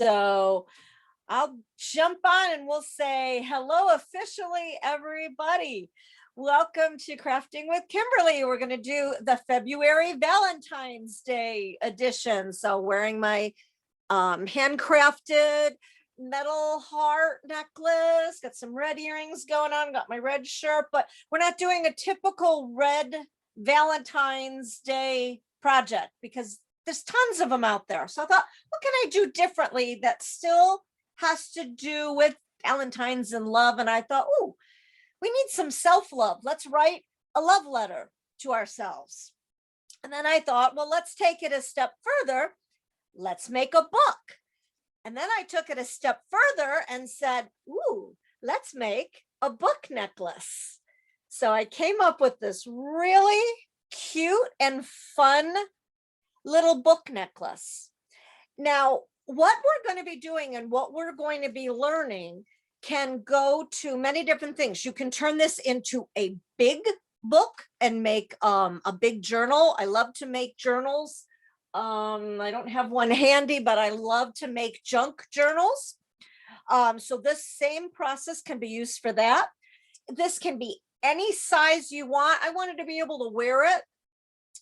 So I'll jump on and we'll say hello officially, everybody. Welcome to Crafting with Kimberly. We're going to do the February Valentine's Day edition. So wearing my handcrafted metal heart necklace, got some red earrings going on, got my red shirt, but we're not doing a typical red Valentine's Day project because there's tons of them out there. So I thought, what can I do differently that still has to do with Valentine's and love? And I thought, oh, we need some self-love. Let's write a love letter to ourselves. And then I thought, well, let's take it a step further. Let's make a book. And then I took it a step further and said, ooh, let's make a book necklace. So I came up with this really cute and fun little book necklace. Now, what we're going to be doing and what we're going to be learning can go to many different things. You can turn this into a big book and make a big journal. I love to make journals. I don't have one handy, but I love to make junk journals. So this same process can be used for that. This can be any size you want. I wanted to be able to wear it.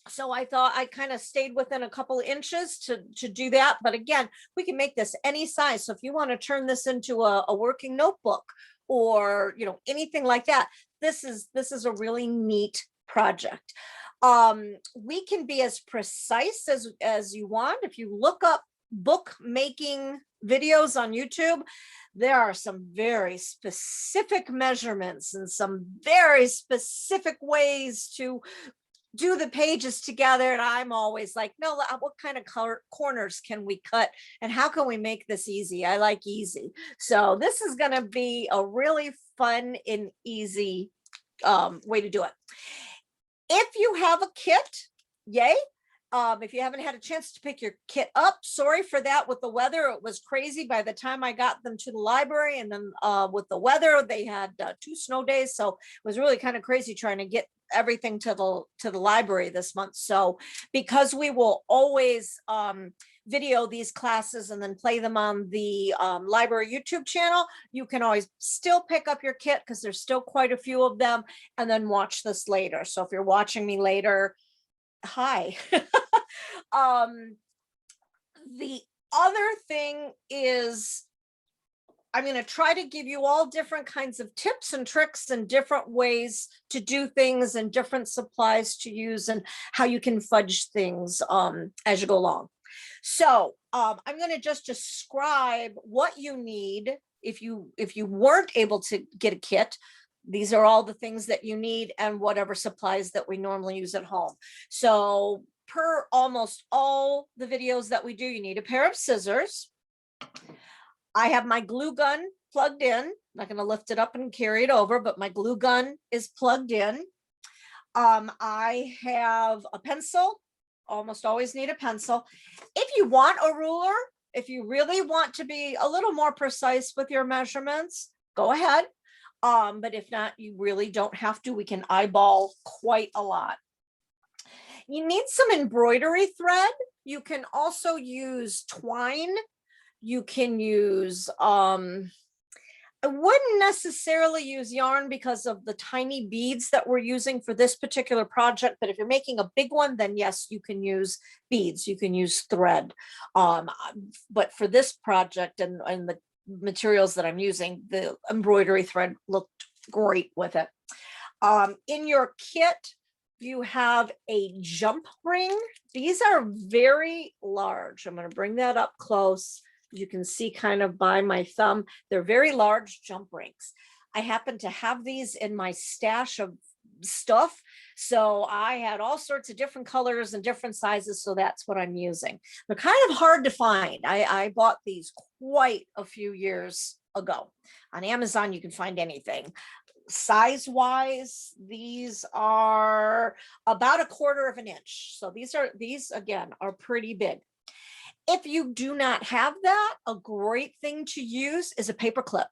So I thought I kind of stayed within a couple of inches to do that. But again, we can make this any size. So if you want to turn this into a working notebook or, you know, anything like that, this is a really neat project. We can be as precise as you want. If you look up book making videos on YouTube, there are some very specific measurements and some very specific ways to do the pages together. And I'm always like, no, what kind of corners can we cut and how can we make this easy? I like easy. So this is going to be a really fun and easy way to do it. If you have a kit, yay. If you haven't had a chance to pick your kit up, sorry for that with the weather. It was crazy by the time I got them to the library, and then with the weather, they had 2 snow days. So it was really kind of crazy trying to get everything to the library this month. So because we will always video these classes and then play them on the library YouTube channel, you can always still pick up your kit because there's still quite a few of them, and then watch this later. So if you're watching me later, hi. The other thing is I'm going to try to give you all different kinds of tips and tricks and different ways to do things and different supplies to use and how you can fudge things as you go along. So I'm going to just describe what you need if you weren't able to get a kit. These are all the things that you need and whatever supplies that we normally use at home. So per almost all the videos that we do, you need a pair of scissors. I have my glue gun plugged in. I'm not going to lift it up and carry it over, but my glue gun is plugged in. I have a pencil. Almost always need a pencil. If you want a ruler, if you really want to be a little more precise with your measurements, go ahead. But if not, you really don't have to. We can eyeball quite a lot. You need some embroidery thread. You can also use twine. You can use, I wouldn't necessarily use yarn because of the tiny beads that we're using for this particular project. But if you're making a big one, then yes, you can use beads. You can use thread. But for this project and the materials that I'm using, the embroidery thread looked great with it. In your kit, you have a jump ring. These are very large. I'm going to bring that up close. You can see kind of by my thumb, they're very large jump rings. I happen to have these in my stash of stuff. So I had all sorts of different colors and different sizes. So that's what I'm using. They're kind of hard to find. I bought these quite a few years ago. On Amazon, you can find anything. Size wise, these are about 1/4 inch. So these again are pretty big. If you do not have that, a great thing to use is a paperclip.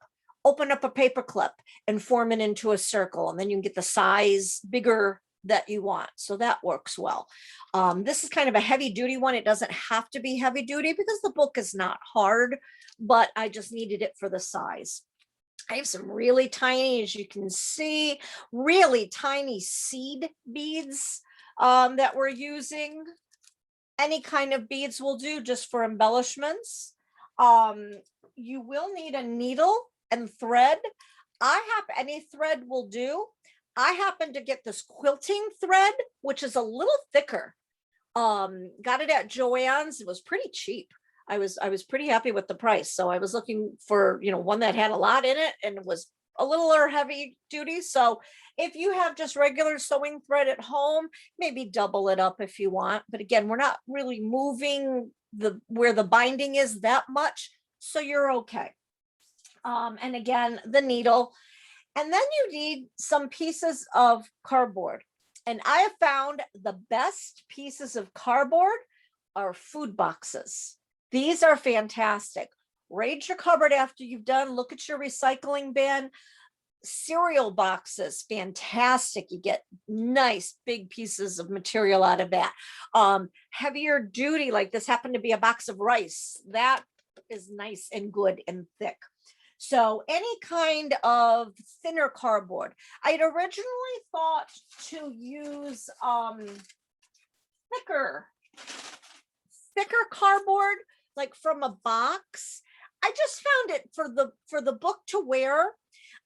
Open up a paperclip and form it into a circle, and then you can get the size, bigger that you want. So that works well. This is kind of a heavy duty one. It doesn't have to be heavy duty because the book is not hard, but I just needed it for the size. I have some really tiny, as you can see, really tiny seed beads that we're using. Any kind of beads will do just for embellishments. You will need a needle and thread. Any thread will do. I happen to get this quilting thread, which is a little thicker. Got it at Joann's. It was pretty cheap. I was pretty happy with the price. So I was looking for, one that had a lot in it and was a little more heavy duty. So if you have just regular sewing thread at home, maybe double it up if you want. But again, we're not really moving where the binding is that much. So you're okay. And again, the needle. And then you need some pieces of cardboard. And I have found the best pieces of cardboard are food boxes. These are fantastic. Raid your cupboard after you've done. Look at your recycling bin. Cereal boxes, fantastic. You get nice big pieces of material out of that. Heavier duty, like this happened to be a box of rice. That is nice and good and thick. So any kind of thinner cardboard. I'd originally thought to use thicker cardboard, like from a box. I just found it for the book to wear.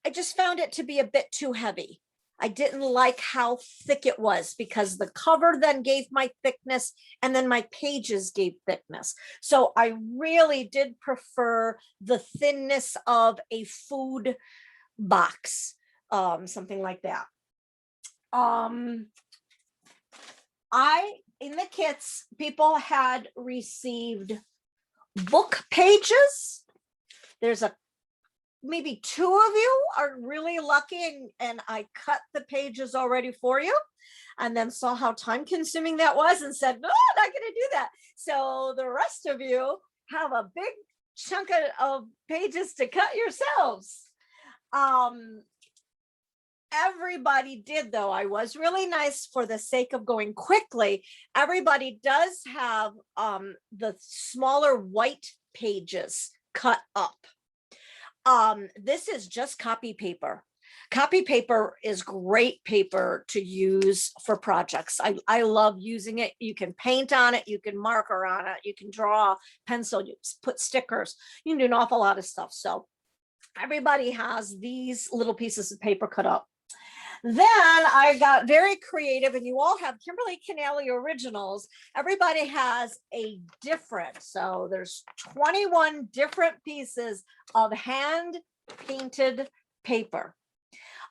I just found it to be a bit too heavy. I didn't like how thick it was because the cover then gave my thickness and then my pages gave thickness. So I really did prefer the thinness of a food box, something like that. In the kits, people had received book pages. There's maybe 2 of you are really lucky, and I cut the pages already for you, and then saw how time consuming that was and said, no, I'm not going to do that. So the rest of you have a big chunk of pages to cut yourselves. Everybody did, though. I was really nice for the sake of going quickly. Everybody does have the smaller white pages cut up. This is just copy paper. Copy paper is great paper to use for projects. I love using it. You can paint on it, you can marker on it, you can draw, pencil, you put stickers, you can do an awful lot of stuff. So everybody has these little pieces of paper cut up. Then I got very creative, and you all have Kimberly Canali originals. Everybody has a different, so there's 21 different pieces of hand painted paper.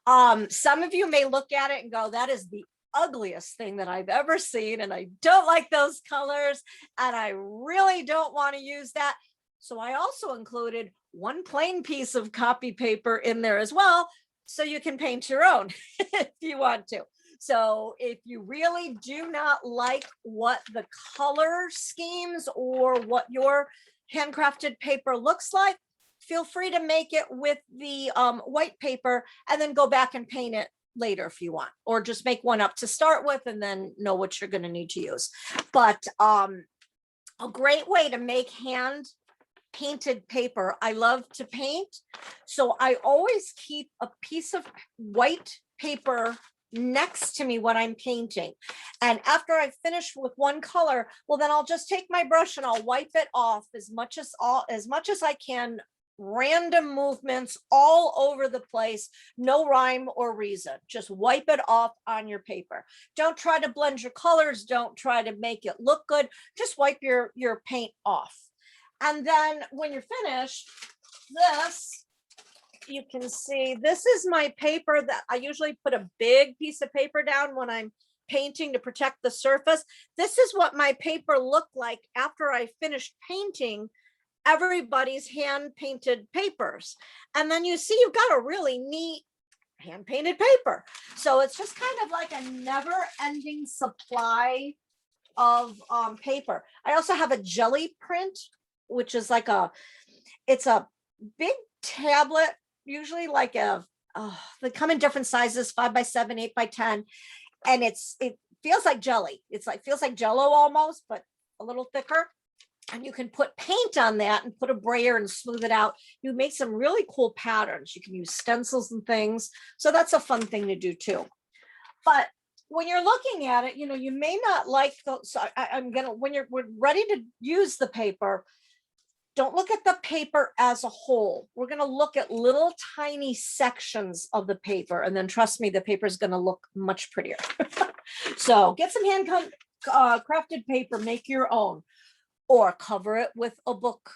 Some of you may look at it and go, that is the ugliest thing that I've ever seen, and I don't like those colors, and I really don't want to use that. So I also included one plain piece of copy paper in there as well, so you can paint your own if you want to. So if you really do not like what the color schemes or what your handcrafted paper looks like, feel free to make it with the white paper and then go back and paint it later if you want, or just make one up to start with and then know what you're going to need to use. But a great way to make hand painted paper. I love to paint, so I always keep a piece of white paper next to me when I'm painting. And after I finish with one color, well, then I'll just take my brush and I'll wipe it off as much as I can. Random movements all over the place, no rhyme or reason. Just wipe it off on your paper. Don't try to blend your colors. Don't try to make it look good. Just wipe your paint off. And then when you're finished, this, you can see, this is my paper that I usually put a big piece of paper down when I'm painting to protect the surface. This is what my paper looked like after I finished painting everybody's hand painted papers. And then you see you've got a really neat hand painted paper. So it's just kind of like a never ending supply of paper. I also have a jelly print, which is like it's a big tablet, usually like they come in different sizes, 5 by 7, 8 by 10. and it feels like jelly. It's like, feels like Jello almost, but a little thicker. And you can put paint on that and put a brayer and smooth it out. You make some really cool patterns. You can use stencils and things. So that's a fun thing to do too. But when you're looking at it, you may not like those. So when we're ready to use the paper, don't look at the paper as a whole. We're going to look at little tiny sections of the paper. And then trust me, the paper is going to look much prettier. So get some hand crafted paper, make your own, or cover it with a book,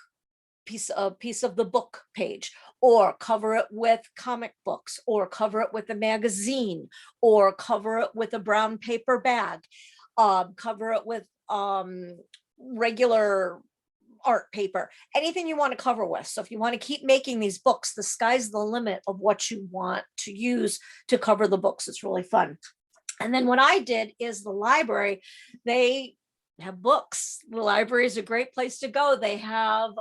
piece of the book page, or cover it with comic books, or cover it with a magazine, or cover it with a brown paper bag, cover it with regular art paper, anything you want to cover with. So if you want to keep making these books, the sky's the limit of what you want to use to cover the books. It's really fun. And then what I did is the library, they have books. The library is a great place to go. They have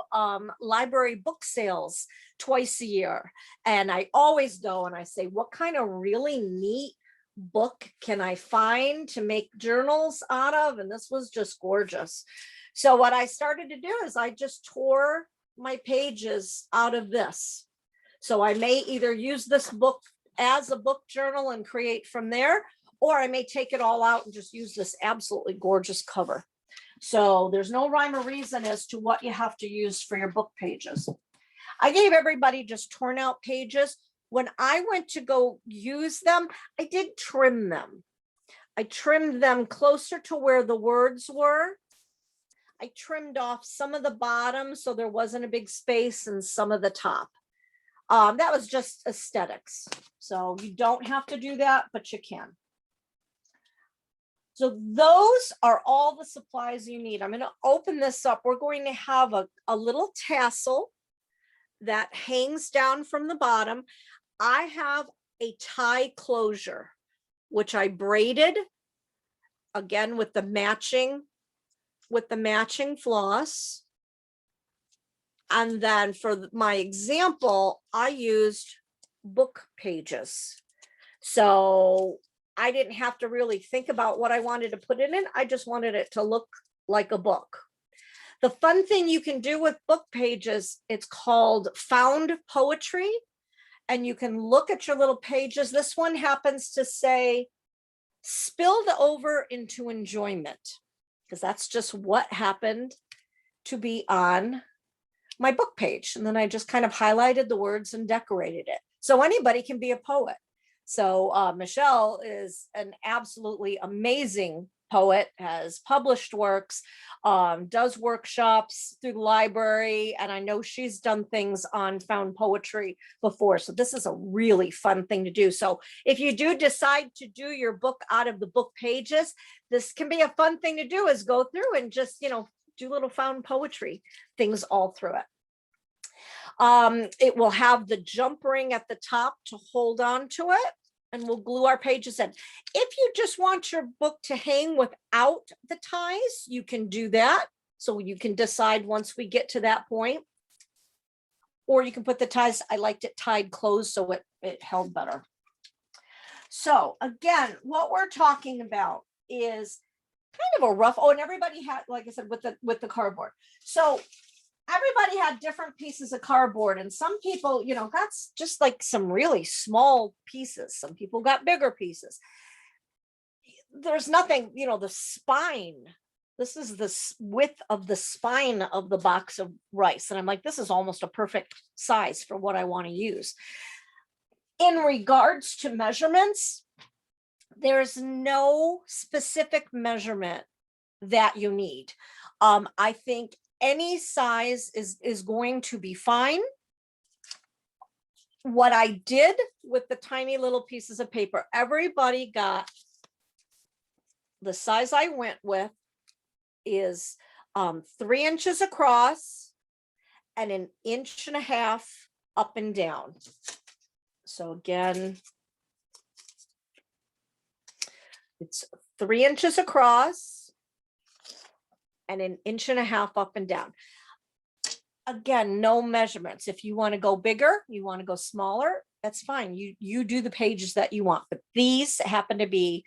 library book sales twice a year. And I always go and I say, what kind of really neat book can I find to make journals out of? And this was just gorgeous. So what I started to do is I just tore my pages out of this. So I may either use this book as a book journal and create from there, or I may take it all out and just use this absolutely gorgeous cover. So there's no rhyme or reason as to what you have to use for your book pages. I gave everybody just torn out pages. When I went to go use them, I did trim them. I trimmed them closer to where the words were. I trimmed off some of the bottom so there wasn't a big space, and some of the top. That was just aesthetics. So you don't have to do that, but you can. So those are all the supplies you need. I'm going to open this up. We're going to have a little tassel that hangs down from the bottom. I have a tie closure, which I braided again with the matching floss. And then for my example, I used book pages. So I didn't have to really think about what I wanted to put in it. I just wanted it to look like a book. The fun thing you can do with book pages, it's called found poetry. And you can look at your little pages. This one happens to say, spilled over into enjoyment, because that's just what happened to be on my book page. And then I just kind of highlighted the words and decorated it. So anybody can be a poet. So Michelle is an absolutely amazing poet, has published works, does workshops through the library, and I know she's done things on found poetry before. So this is a really fun thing to do. So if you do decide to do your book out of the book pages, this can be a fun thing to do, is go through and just, do little found poetry things all through it. It will have the jump ring at the top to hold on to it, and we'll glue our pages in. If you just want your book to hang without the ties, you can do that. So you can decide once we get to that point, or you can put the ties. I liked it tied closed so it held better. So again, what we're talking about is kind of a rough, and everybody had, like I said, with the cardboard. So everybody had different pieces of cardboard, and some people, got just like some really small pieces. Some people got bigger pieces. There's nothing, the spine. This is the width of the spine of the box of rice. And I'm like, this is almost a perfect size for what I want to use. In regards to measurements, there's no specific measurement that you need. I think any size is going to be fine. What I did with the tiny little pieces of paper, everybody got the size I went with is 3 inches across and 1.5 inches up and down. So again, it's 3 inches across and 1.5 inches up and down. Again, no measurements. If you want to go bigger, you want to go smaller, that's fine. You do the pages that you want, but these happen to be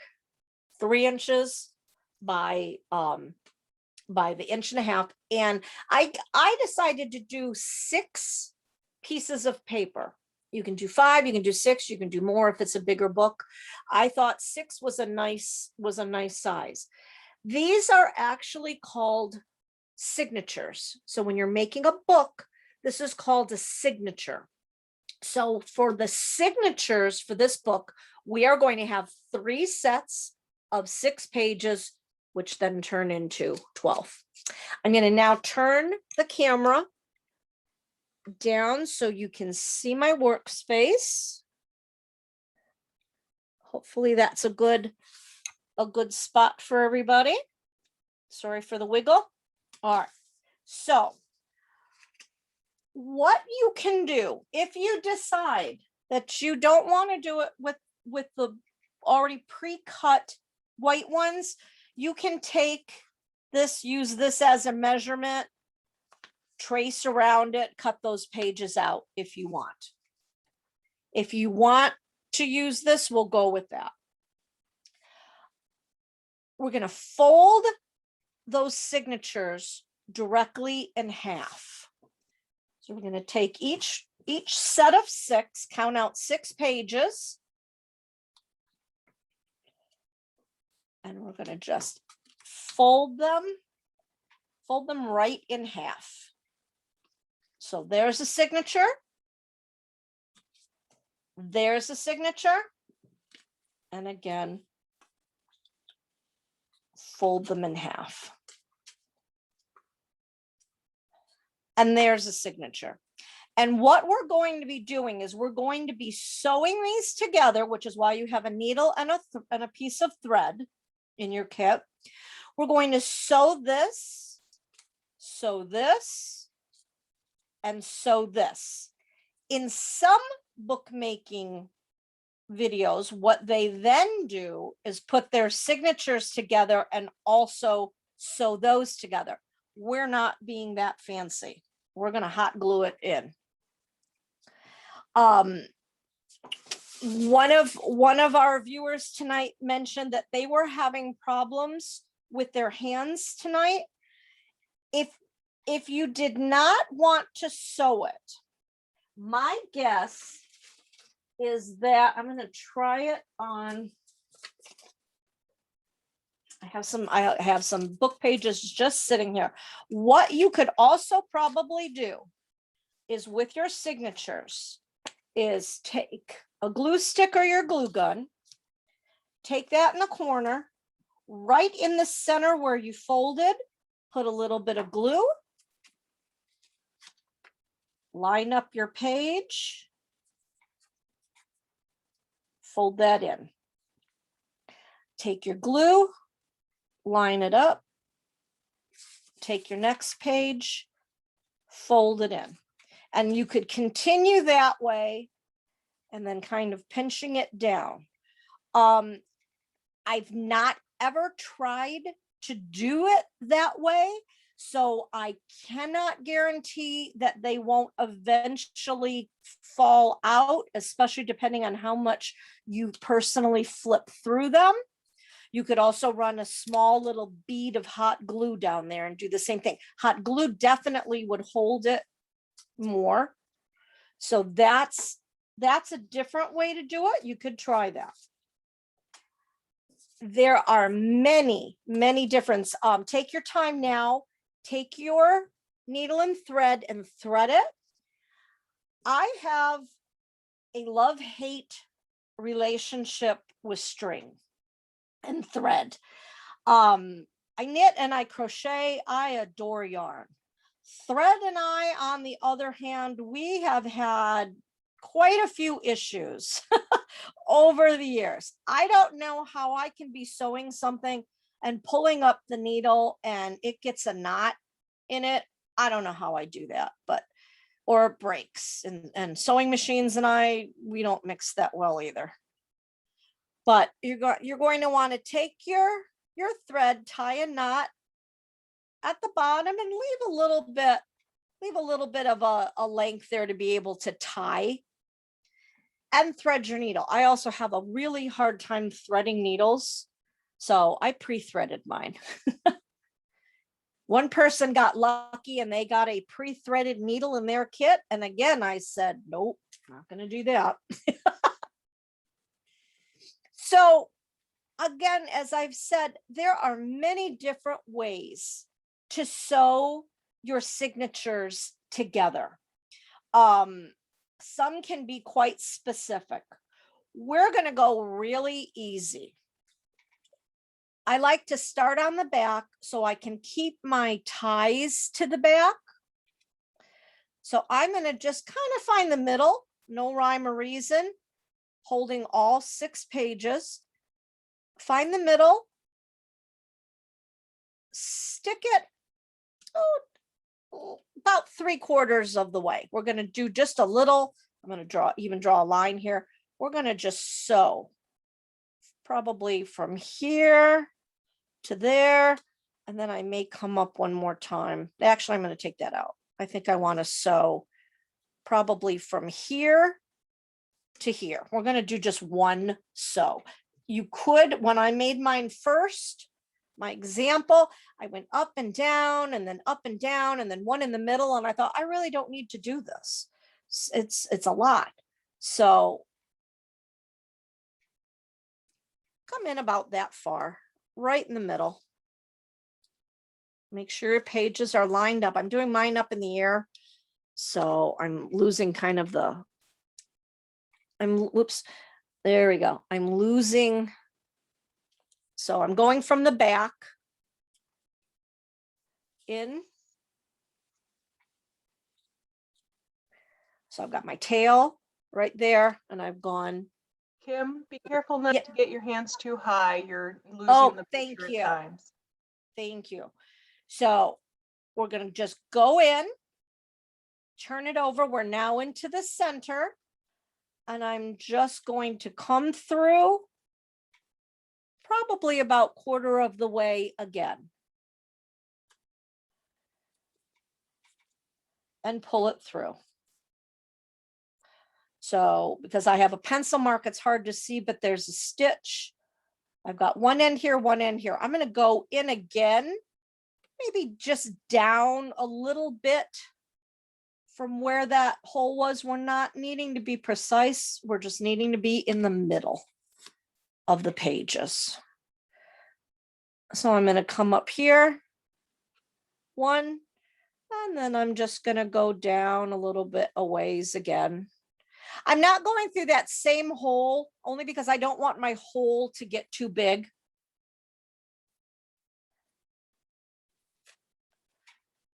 3 inches by the 1.5 inches. And I decided to do 6 pieces of paper. You can do 5, you can do 6, you can do more if it's a bigger book. I thought 6 was a nice size. These are actually called signatures. So when you're making a book, this is called a signature. So for the signatures for this book, we are going to have 3 sets of 6 pages, which then turn into 12. I'm going to now turn the camera down so you can see my workspace. Hopefully that's a good spot for everybody. Sorry for the wiggle. All right. So what you can do if you decide that you don't want to do it with the already pre-cut white ones, you can take this, use this as a measurement, trace around it, cut those pages out if you want. If you want to use this, we'll go with that. We're going to fold those signatures directly in half. So we're going to take each set of 6, count out 6 pages. And we're going to just fold them right in half. So there's a signature. There's a signature. And again, fold them in half. And there's a signature. And what we're going to be doing is we're going to be sewing these together, which is why you have a needle and a piece of thread in your kit. We're going to sew this, and sew this. In some bookmaking videos, what they then do is put their signatures together and also sew those together. We're not being that fancy. We're going to hot glue it in. One of our viewers tonight mentioned that they were having problems with their hands tonight. If you did not want to sew it, my guess is that I'm going to try it on. I have some book pages just sitting here. What you could also probably do is with your signatures is take a glue stick or your glue gun, take that in the corner, right in the center where you folded, put a little bit of glue, line up your page, fold that in. Take your glue, line it up, take your next page, fold it in. And you could continue that way and then kind of pinching it down. I've not ever tried to do it that way, so I cannot guarantee that they won't eventually fall out, especially depending on how much you personally flip through them. You could also run a small little bead of hot glue down there and do the same thing. Hot glue definitely would hold it more. So that's a different way to do it. You could try that. There are many different, take your time now, take your needle and thread it. I have a love-hate relationship with string and thread. I knit and I crochet. I adore yarn. Thread and I, on the other hand, we have had quite a few issues over the years. I don't know how I can be sewing something and pulling up the needle and it gets a knot in it. I don't know how I do that, or it breaks. And sewing machines and we don't mix that well either. But you're going to want to take your thread, tie a knot at the bottom, and leave a little bit of a length there to be able to tie and thread your needle. I also have a really hard time threading needles. So I pre-threaded mine. One person got lucky and they got a pre-threaded needle in their kit. And again, I said, nope, not going to do that. So again, as I've said, there are many different ways to sew your signatures together. Some can be quite specific. We're going to go really easy. I like to start on the back so I can keep my ties to the back. So I'm going to just kind of find the middle, no rhyme or reason, holding all 6 pages. Find the middle, stick it about 3/4 of the way. We're going to do just a little. I'm going to draw a line here. We're going to just sew probably from here to there, and then I may come up one more time. Actually, I'm going to take that out. I think I want to sew probably from here to here. We're going to do just one sew. You could, when I made mine first, my example, I went up and down and then up and down and then one in the middle, and I thought, I really don't need to do this. It's a lot. So come in about that far, right in the middle. Make sure your pages are lined up. I'm doing mine up in the air, so I'm losing kind of the, whoops, there we go. I'm losing, so I'm going from the back in. So I've got my tail right there, and I've gone. Kim, be careful not to get your hands too high. You're losing the thank picture you. at times. Thank you. So we're going to just go in, turn it over. We're now into the center, and I'm just going to come through probably about 1/4 of the way again and pull it through. So because I have a pencil mark, it's hard to see, but there's a stitch. I've got one end here, one end here. I'm going to go in again, maybe just down a little bit from where that hole was. We're not needing to be precise. We're just needing to be in the middle of the pages. So I'm going to come up here, one, and then I'm just going to go down a little bit a ways again. I'm not going through that same hole only because I don't want my hole to get too big.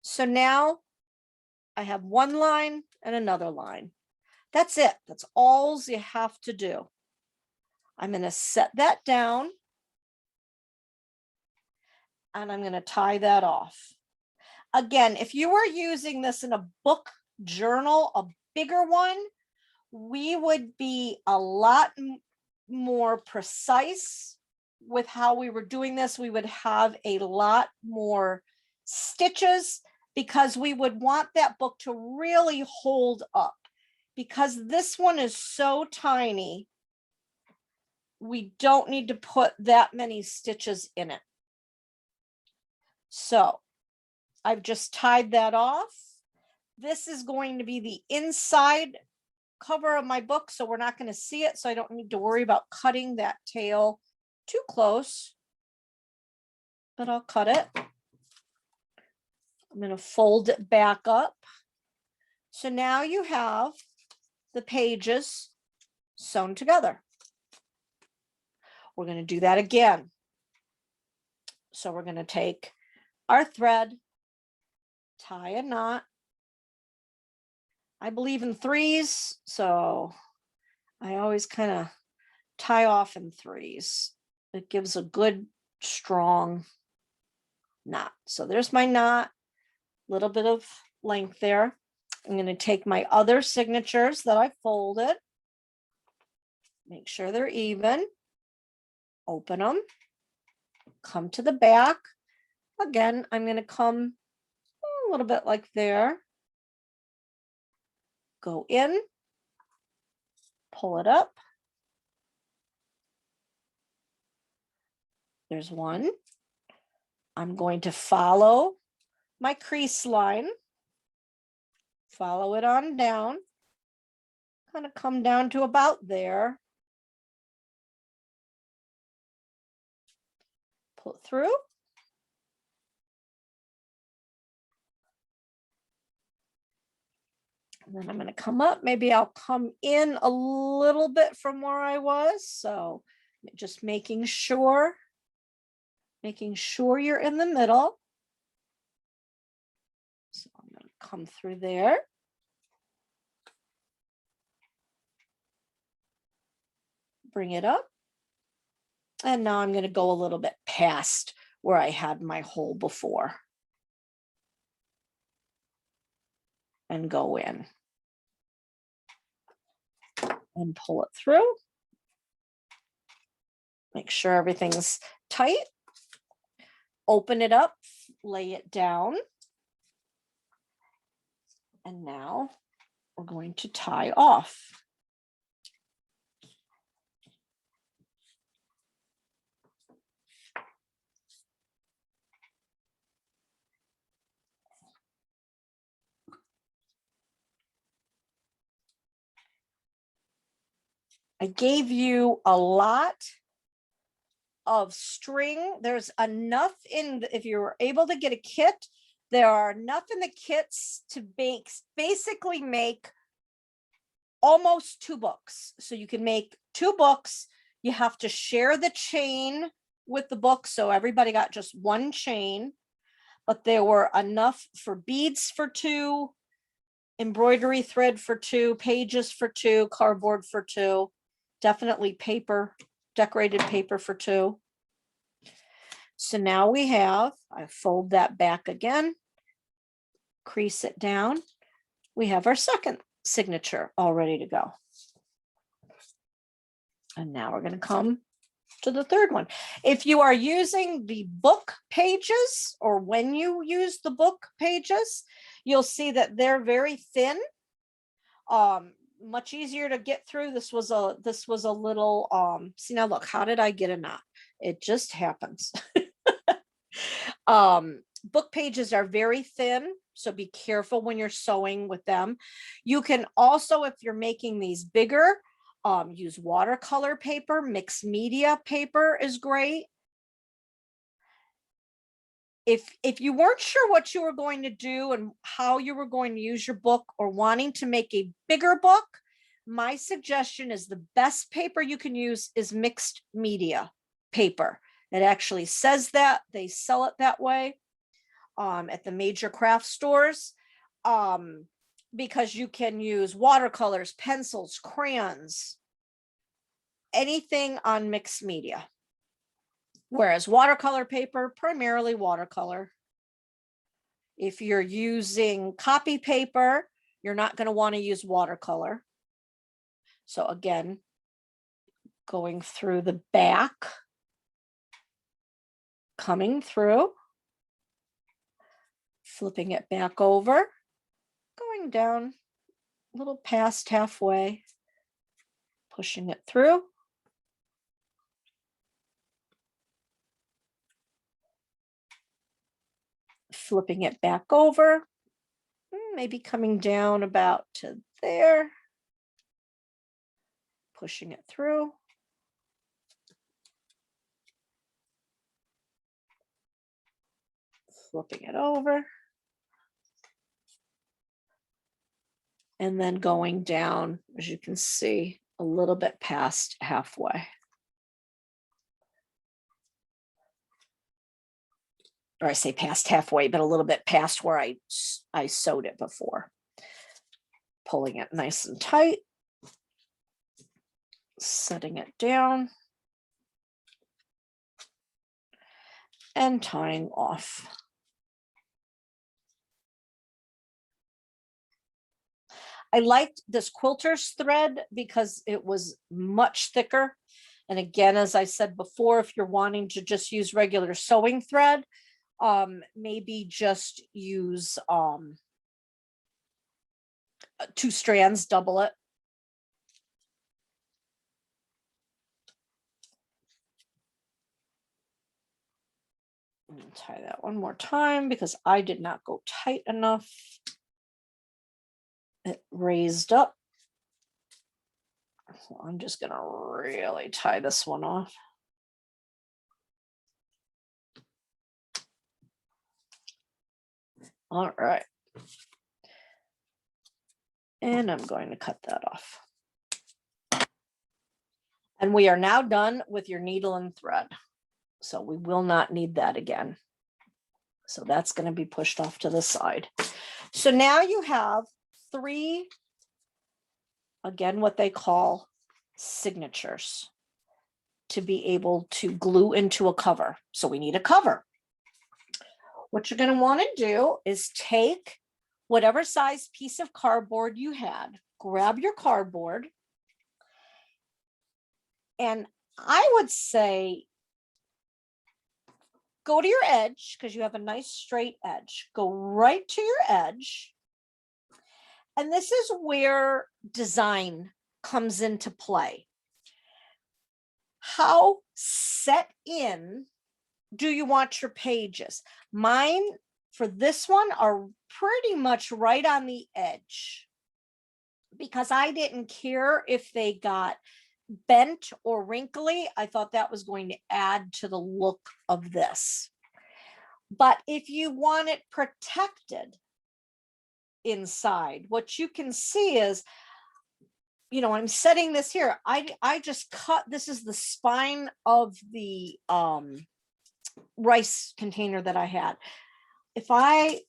So now I have one line and another line. That's it. That's all you have to do. I'm going to set that down and I'm going to tie that off. Again, if you were using this in a book journal, a bigger one, we would be a lot more precise with how we were doing this. We would have a lot more stitches because we would want that book to really hold up. Because this one is so tiny, we don't need to put that many stitches in it. So I've just tied that off. This is going to be the inside cover of my book, so we're not going to see it, so I don't need to worry about cutting that tail too close, but I'll cut it. I'm going to fold it back up. So now you have the pages sewn together. We're going to do that again. So we're going to take our thread, tie a knot. I believe in 3s, so I always kind of tie off in 3s. It gives a good, strong knot. So there's my knot, little bit of length there. I'm going to take my other signatures that I folded, make sure they're even, open them, come to the back. Again, I'm going to come a little bit like there, go in, pull it up, There's one. I'm going to follow my crease line, follow it on down, kind of come down to about there. Pull it through. And then I'm going to come up. Maybe I'll come in a little bit from where I was. So just making sure you're in the middle. So I'm going to come through there. Bring it up. And now I'm going to go a little bit past where I had my hole before. And go in. And pull it through. Make sure everything's tight. Open it up, lay it down. And now we're going to tie off. I gave you a lot of string. There's enough in, if you're able to get a kit, there are enough in the kits to basically make almost 2 books. So you can make 2 books. You have to share the chain with the book. So everybody got just 1 chain, but there were enough for beads for 2, embroidery thread for 2, pages for 2, cardboard for 2, definitely paper, decorated paper for 2. So now we have, I fold that back again, crease it down. We have our second signature all ready to go. And now we're going to come to the third one. If you are using the book pages, or when you use the book pages, you'll see that they're very thin. Much easier to get through. This was a little, see now look, how did I get a knot? It just happens. Book pages are very thin, so be careful when you're sewing with them. You can also, if you're making these bigger, use watercolor paper. Mixed media paper is great. If you weren't sure what you were going to do and how you were going to use your book, or wanting to make a bigger book, my suggestion is the best paper you can use is mixed media paper. It actually says that. They sell it that way at the major craft stores, because you can use watercolors, pencils, crayons, anything on mixed media. Whereas watercolor paper, primarily watercolor. If you're using copy paper, you're not going to want to use watercolor. So again, going through the back, coming through, flipping it back over, going down a little past halfway, pushing it through. Flipping it back over, maybe coming down about to there, pushing it through. Flipping it over. And then going down, as you can see, a little bit past halfway. Or I say past halfway, but a little bit past where I sewed it before. Pulling it nice and tight. Setting it down. And tying off. I liked this quilter's thread because it was much thicker. And again, as I said before, if you're wanting to just use regular sewing thread, maybe just use 2 strands, double it. tie that one more time because I did not go tight enough. It raised up. So I'm just going to really tie this one off. All right. And I'm going to cut that off. And we are now done with your needle and thread. So we will not need that again. So that's going to be pushed off to the side. So now you have 3, again, what they call signatures to be able to glue into a cover. So we need a cover. What you're going to want to do is take whatever size piece of cardboard you had, grab your cardboard, and I would say go to your edge because you have a nice straight edge. Go right to your edge. And this is where design comes into play. How set in do you want your pages? Mine for this one are pretty much right on the edge because I didn't care if they got bent or wrinkly. I thought that was going to add to the look of this. But if you want it protected inside, what you can see is, you know, I'm setting this here. I just cut, this is the spine of the rice container that I had. If I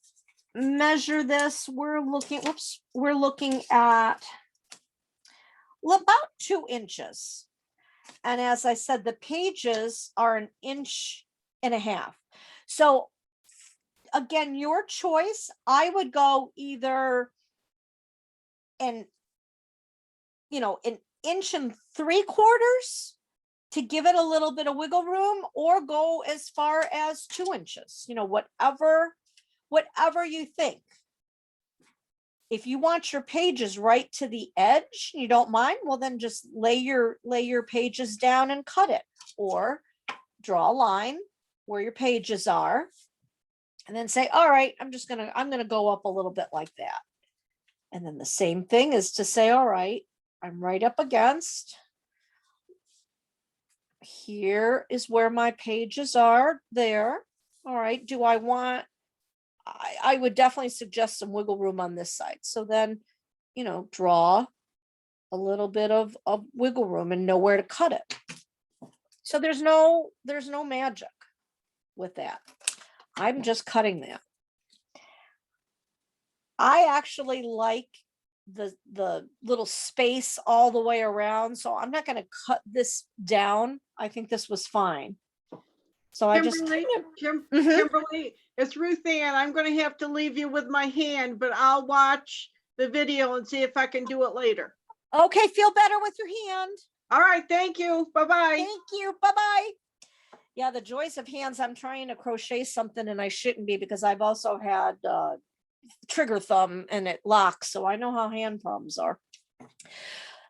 measure this, we're looking at about 2 inches. And as I said, the pages are 1.5 inches. So again, your choice. I would go either an 1.75 inches to give it a little bit of wiggle room, or go as far as 2 inches, whatever you think. If you want your pages right to the edge, you don't mind, well, then just lay your pages down and cut it, or draw a line where your pages are and then say, all right, I'm going to go up a little bit like that. And then the same thing is to say, all right, I'm right up against, here is where my pages are there. All right, do I want, I would definitely suggest some wiggle room on this side. So then, draw a little bit of wiggle room and know where to cut it. So there's no magic with that. I'm just cutting that. I actually like the little space all the way around, so I'm not going to cut this down. I think this was fine. So I just Kimberly, it's Ruth Ann. I'm going to have to leave you with my hand, but I'll watch the video and see if I can do it later. Okay, feel better with your hand. All right, thank you. Bye-bye. Thank you. Bye-bye. Yeah, the joys of hands. I'm trying to crochet something and I shouldn't be, because I've also had trigger thumb and it locks, so I know how hand problems are.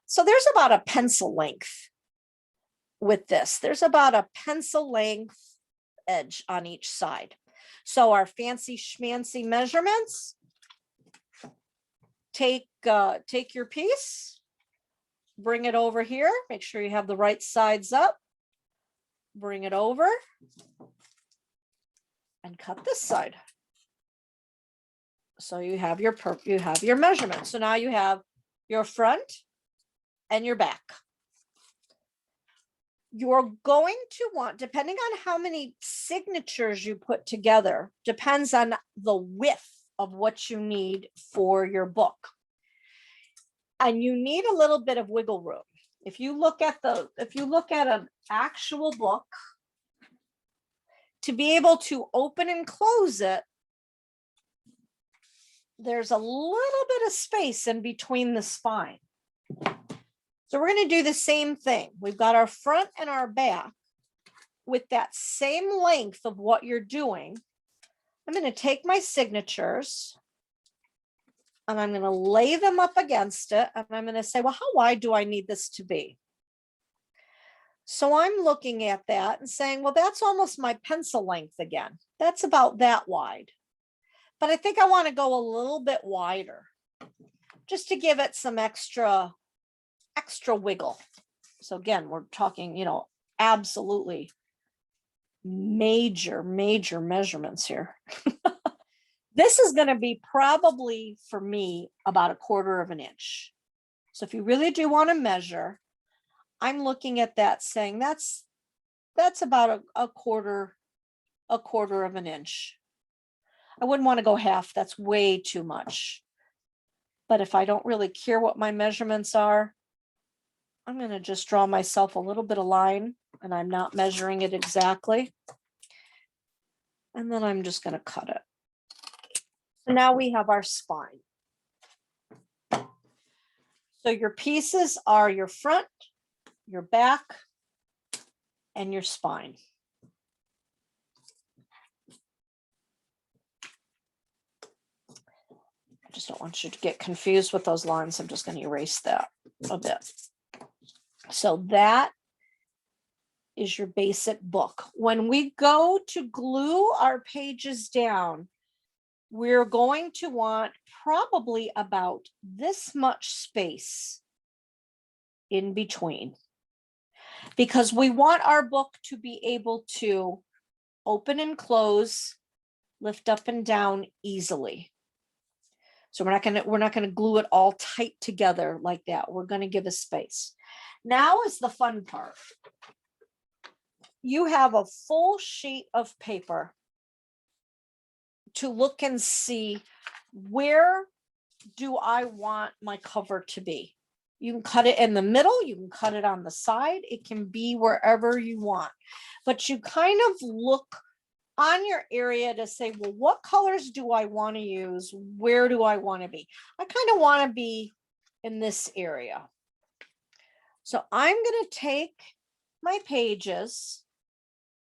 So there's about a pencil length with this. There's about a pencil length edge on each side. So our fancy schmancy measurements, take your piece, bring it over here, make sure you have the right sides up, bring it over and cut this side. So you have your measurement. So now you have your front and your back. You're going to want, depending on how many signatures you put together, depends on the width of what you need for your book. And you need a little bit of wiggle room. If you look at an actual book, to be able to open and close it, there's a little bit of space in between the spine. So we're going to do the same thing. We've got our front and our back with that same length of what you're doing. I'm going to take my signatures and I'm going to lay them up against it. And I'm going to say, well, how wide do I need this to be? So I'm looking at that and saying, well, that's almost my pencil length again. That's about that wide. But I think I want to go a little bit wider just to give it some extra wiggle. So again, we're talking, you know, absolutely major measurements here. This is going to be probably for me about 1/4 of an inch. So if you really do want to measure, I'm looking at that saying that's about a quarter of an inch. I wouldn't want to go half. That's way too much. But if I don't really care what my measurements are, I'm going to just draw myself a little bit of line, and I'm not measuring it exactly. And then I'm just going to cut it. So now we have our spine. So your pieces are your front, your back, and your spine. I just don't want you to get confused with those lines. I'm just going to erase that a bit. So that is your basic book. When we go to glue our pages down, we're going to want probably about this much space in between, because we want our book to be able to open and close, lift up and down easily. So we're not going to glue it all tight together like that. We're going to give a space. Now is the fun part. You have a full sheet of paper to look and see, where do I want my cover to be? You can cut it in the middle, you can cut it on the side, it can be wherever you want. But you kind of look on your area to say, well, what colors do I want to use? Where do I want to be? I kind of want to be in this area. So I'm going to take my pages,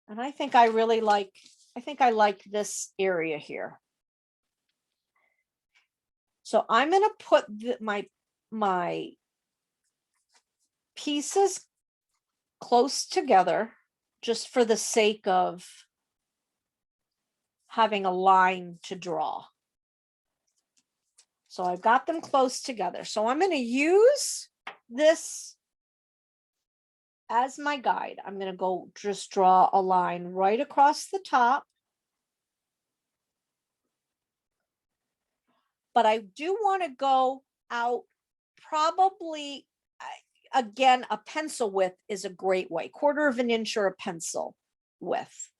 and I think I like this area here. So I'm going to put my pieces close together just for the sake of having a line to draw. So I've got them close together. So I'm going to use this as my guide. I'm going to go just draw a line right across the top. But I do want to go out probably, again, a pencil width is a great way, 1/4 of an inch or a pencil width.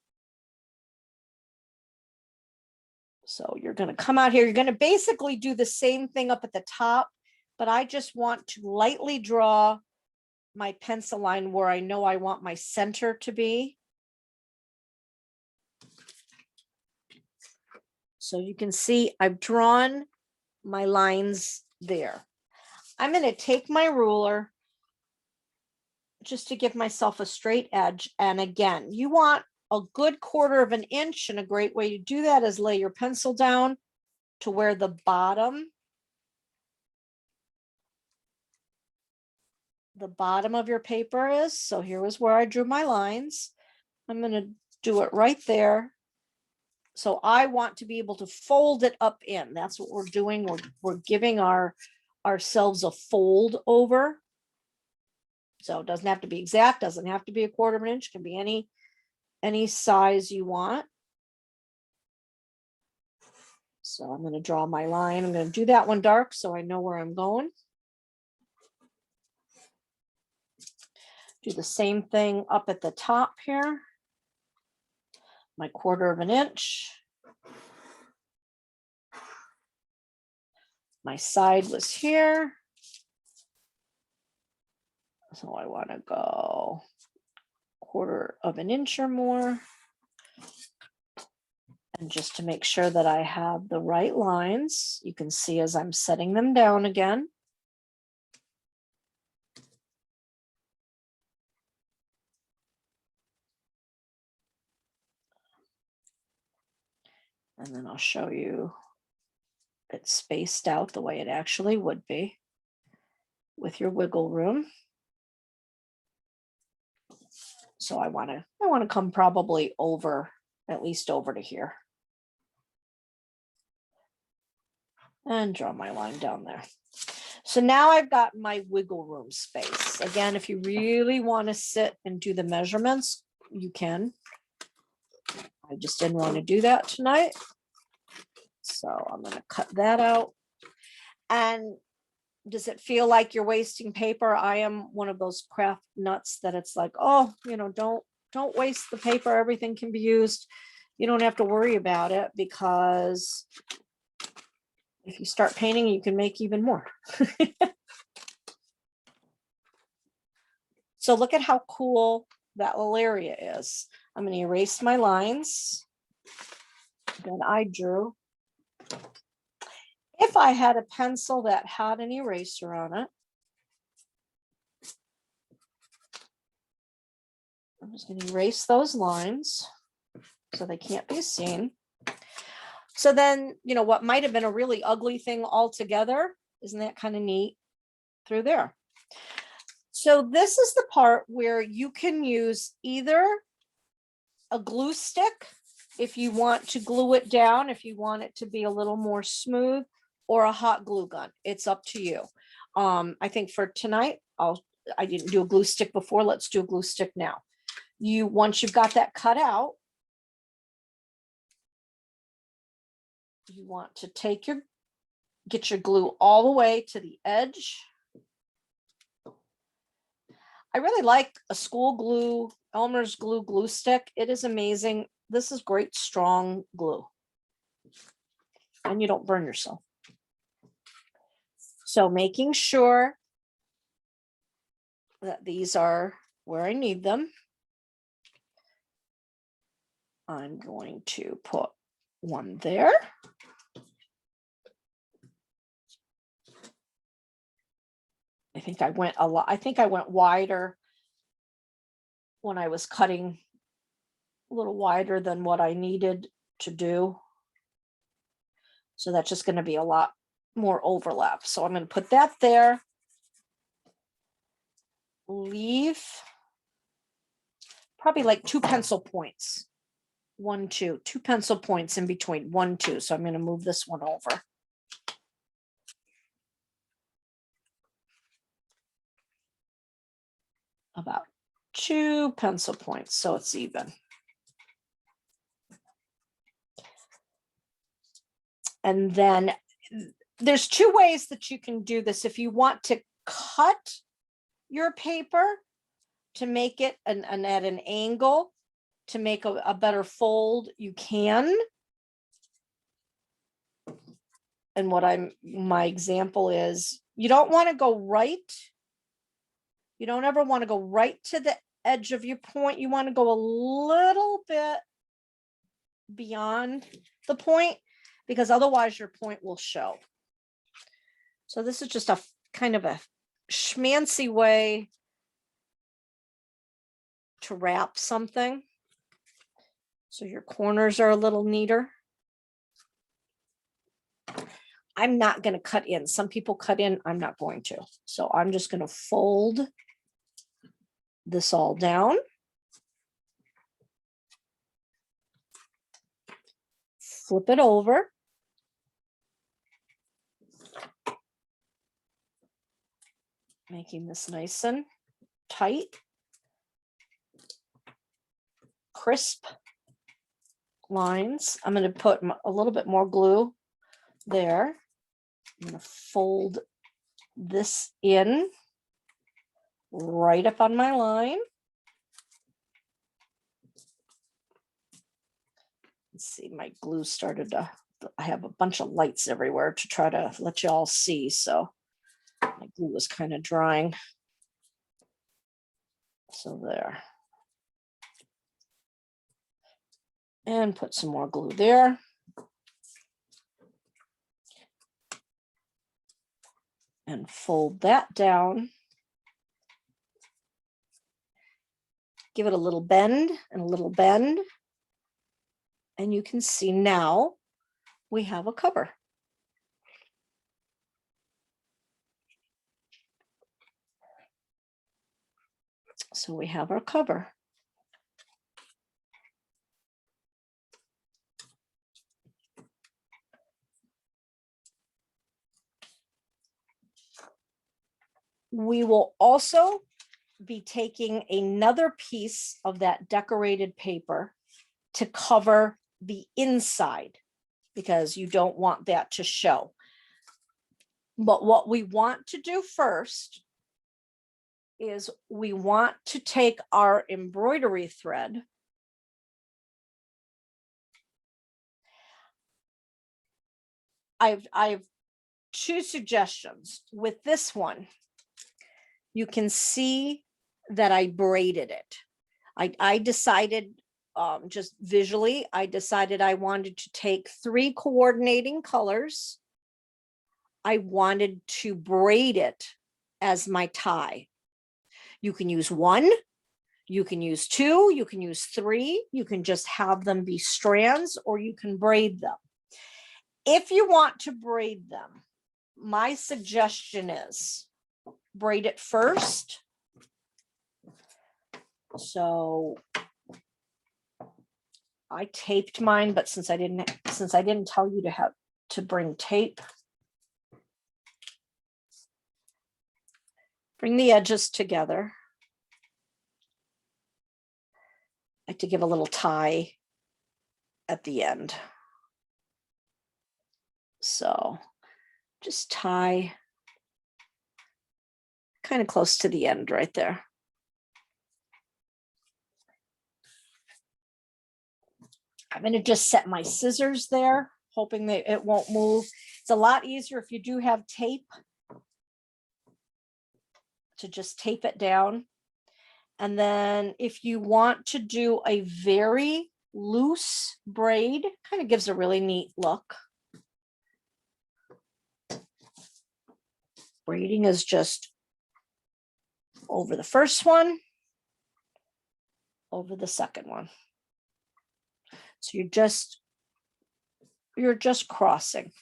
So you're going to come out here, you're going to basically do the same thing up at the top, but I just want to lightly draw my pencil line where I know I want my center to be. So you can see I've drawn my lines there. I'm going to take my ruler just to give myself a straight edge. And again, you want a good 1/4 of an inch, and a great way to do that is lay your pencil down to where the bottom of your paper is. So here was where I drew my lines. I'm going to do it right there. So I want to be able to fold it up in. That's what we're doing. We're giving ourselves a fold over. So it doesn't have to be exact, doesn't have to be a 1/4 of an inch, can be any size you want. So I'm going to draw my line. I'm going to do that one dark so I know where I'm going. Do the same thing up at the top here. My 1/4 of an inch. My side was here. So I want to go 1/4 of an inch or more. And just to make sure that I have the right lines, you can see as I'm setting them down again. And then I'll show you it spaced out the way it actually would be with your wiggle room. So I want to come probably over, at least over to here. And draw my line down there. So now I've got my wiggle room space. Again, if you really want to sit and do the measurements, you can. I just didn't want to do that tonight. So I'm going to cut that out. And does it feel like you're wasting paper? I am one of those craft nuts that it's like, oh, you know, don't waste the paper. Everything can be used. You don't have to worry about it, because if you start painting, you can make even more. So look at how cool that little area is. I'm going to erase my lines that I drew. If I had a pencil that had an eraser on it, I'm just going to erase those lines so they can't be seen. So then, you know, what might have been a really ugly thing altogether, isn't that kind of neat through there? So this is the part where you can use either a glue stick if you want to glue it down, if you want it to be a little more smooth, or a hot glue gun. It's up to you. I think for tonight, I didn't do a glue stick before. Let's do a glue stick now. Once you've got that cut out, you want to get your glue all the way to the edge. I really like a school glue, Elmer's glue stick. It is amazing. This is great, strong glue. And you don't burn yourself. So making sure that these are where I need them. I'm going to put one there. I think I went a lot. I think I went wider when I was cutting, a little wider than what I needed to do. So that's just going to be a lot more overlap. So I'm going to put that there. Leave probably like 2 pencil points. 1, 2 pencil points in between, 1, 2. So I'm going to move this one over. About 2 pencil points, so it's even. And then there's 2 ways that you can do this. If you want to cut your paper to make it at an angle, to make a better fold, you can. And my example is, you don't want to go right. You don't ever want to go right to the edge of your point. You want to go a little bit beyond the point, because otherwise your point will show. So this is just a kind of a schmancy way to wrap something. So your corners are a little neater. I'm not going to cut in. Some people cut in. I'm not going to. So I'm just going to fold this all down. Flip it over. Making this nice and tight. Crisp lines. I'm going to put a little bit more glue there. I'm going to fold this in right up on my line. Let's see, my glue started to, I have a bunch of lights everywhere to try to let you all see. So my glue was kind of drying. So there. And put some more glue there. And fold that down. Give it a little bend and a little bend. And you can see now we have a cover. So we have our cover. We will also be taking another piece of that decorated paper to cover the inside because you don't want that to show. But what we want to do first is we want to take our embroidery thread I've two suggestions. With this one, you can see that I braided it. I decided just visually, I decided I wanted to take 3 coordinating colors. I wanted to braid it as my tie. You can use 1, you can use 2, you can use 3, you can just have them be strands, or you can braid them. If you want to braid them, my suggestion is braid it first. So I taped mine, but since I didn't tell you to bring tape, bring the edges together. I like to give a little tie at the end. So just tie kind of close to the end right there. I'm going to just set my scissors there, hoping that it won't move. It's a lot easier if you do have tape to just tape it down. And then if you want to do a very loose braid, kind of gives a really neat look. Braiding is just over the first one, over the second one. So you're just crossing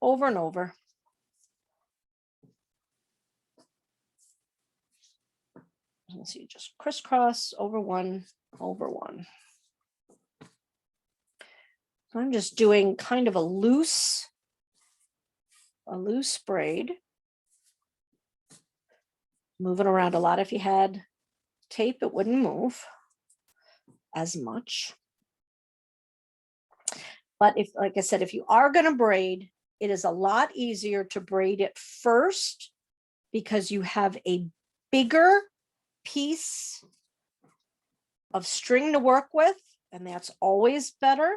over and over. So you just crisscross over one, over one. So I'm just doing kind of a loose braid. Moving around a lot. If you had tape, it wouldn't move as much. But if, like I said, if you are going to braid, it is a lot easier to braid it first because you have a bigger piece of string to work with, and that's always better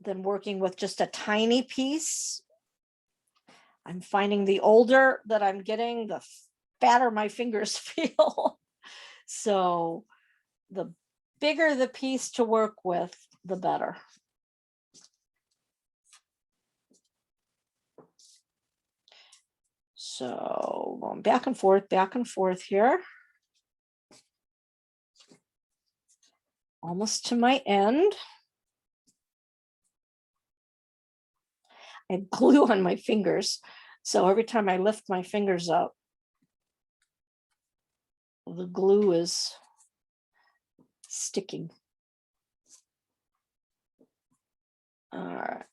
than working with just a tiny piece. I'm finding the older that I'm getting, the fatter my fingers feel. So the bigger the piece to work with, the better. So going back and forth here. Almost to my end. I have glue on my fingers. So every time I lift my fingers up, the glue is sticking. All right.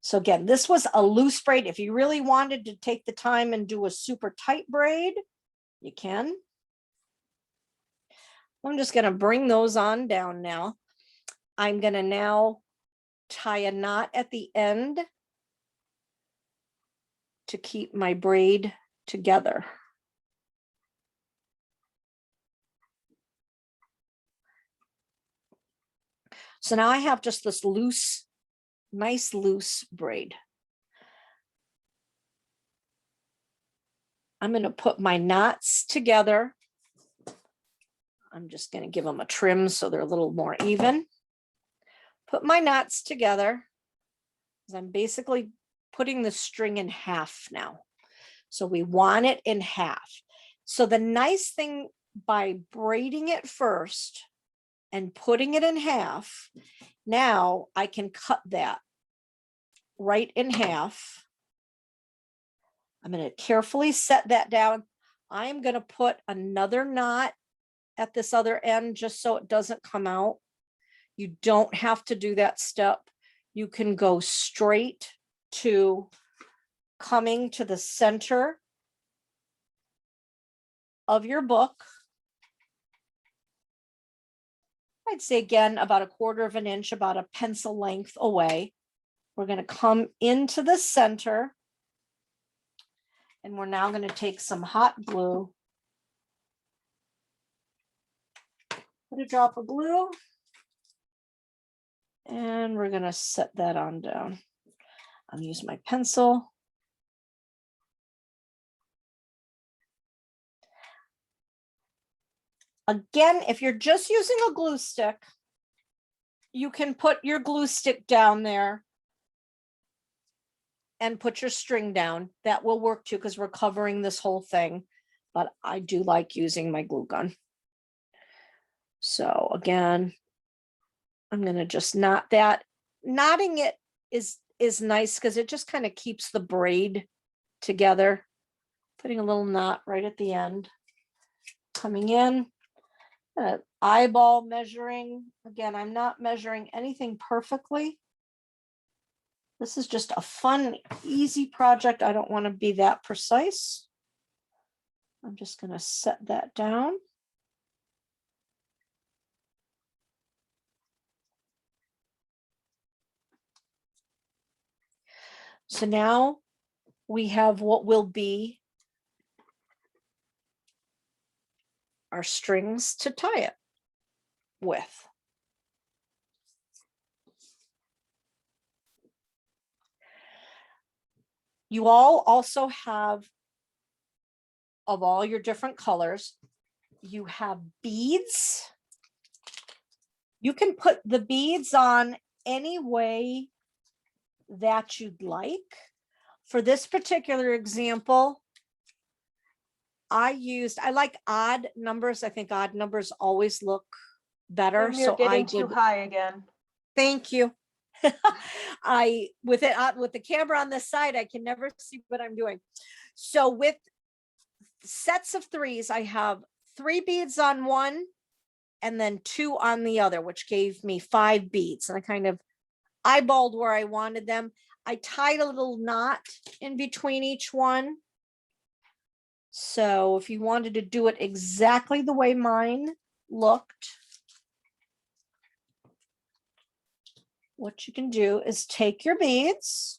So again, this was a loose braid. If you really wanted to take the time and do a super tight braid, you can. I'm just going to bring those on down now. I'm going to now tie a knot at the end to keep my braid together. So now I have just this loose, nice loose braid. I'm going to put my knots together. I'm just going to give them a trim so they're a little more even. Put my knots together. I'm basically putting the string in half now. So we want it in half. So the nice thing by braiding it first and putting it in half, now I can cut that right in half. I'm going to carefully set that down. I'm going to put another knot at this other end just so it doesn't come out. You don't have to do that step. You can go straight to coming to the center of your book. I'd say again, about 1/4 of an inch, about a pencil length away. We're going to come into the center, and we're now going to take some hot glue, put a drop of glue, and we're going to set that on down. I'll use my pencil. Again, if you're just using a glue stick, you can put your glue stick down there and put your string down. That will work too, because we're covering this whole thing. But I do like using my glue gun. So again, I'm going to just knot that. Knotting it is nice because it just kind of keeps the braid together. Putting a little knot right at the end. Coming in. Eyeball measuring. Again, I'm not measuring anything perfectly. This is just a fun, easy project. I don't want to be that precise. I'm just going to set that down. So now we have what will be our strings to tie it with. You all also have, of all your different colors, you have beads. You can put the beads on any way that you'd like. For this particular example, I like odd numbers. I think odd numbers always look better. And you're So getting I too did. high again. Thank you. With the camera on this side, I can never see what I'm doing. So with sets of 3s, I have 3 beads on one and then 2 on the other, which gave me 5 beads. And I kind of eyeballed where I wanted them. I tied a little knot in between each one. So if you wanted to do it exactly the way mine looked, what you can do is take your beads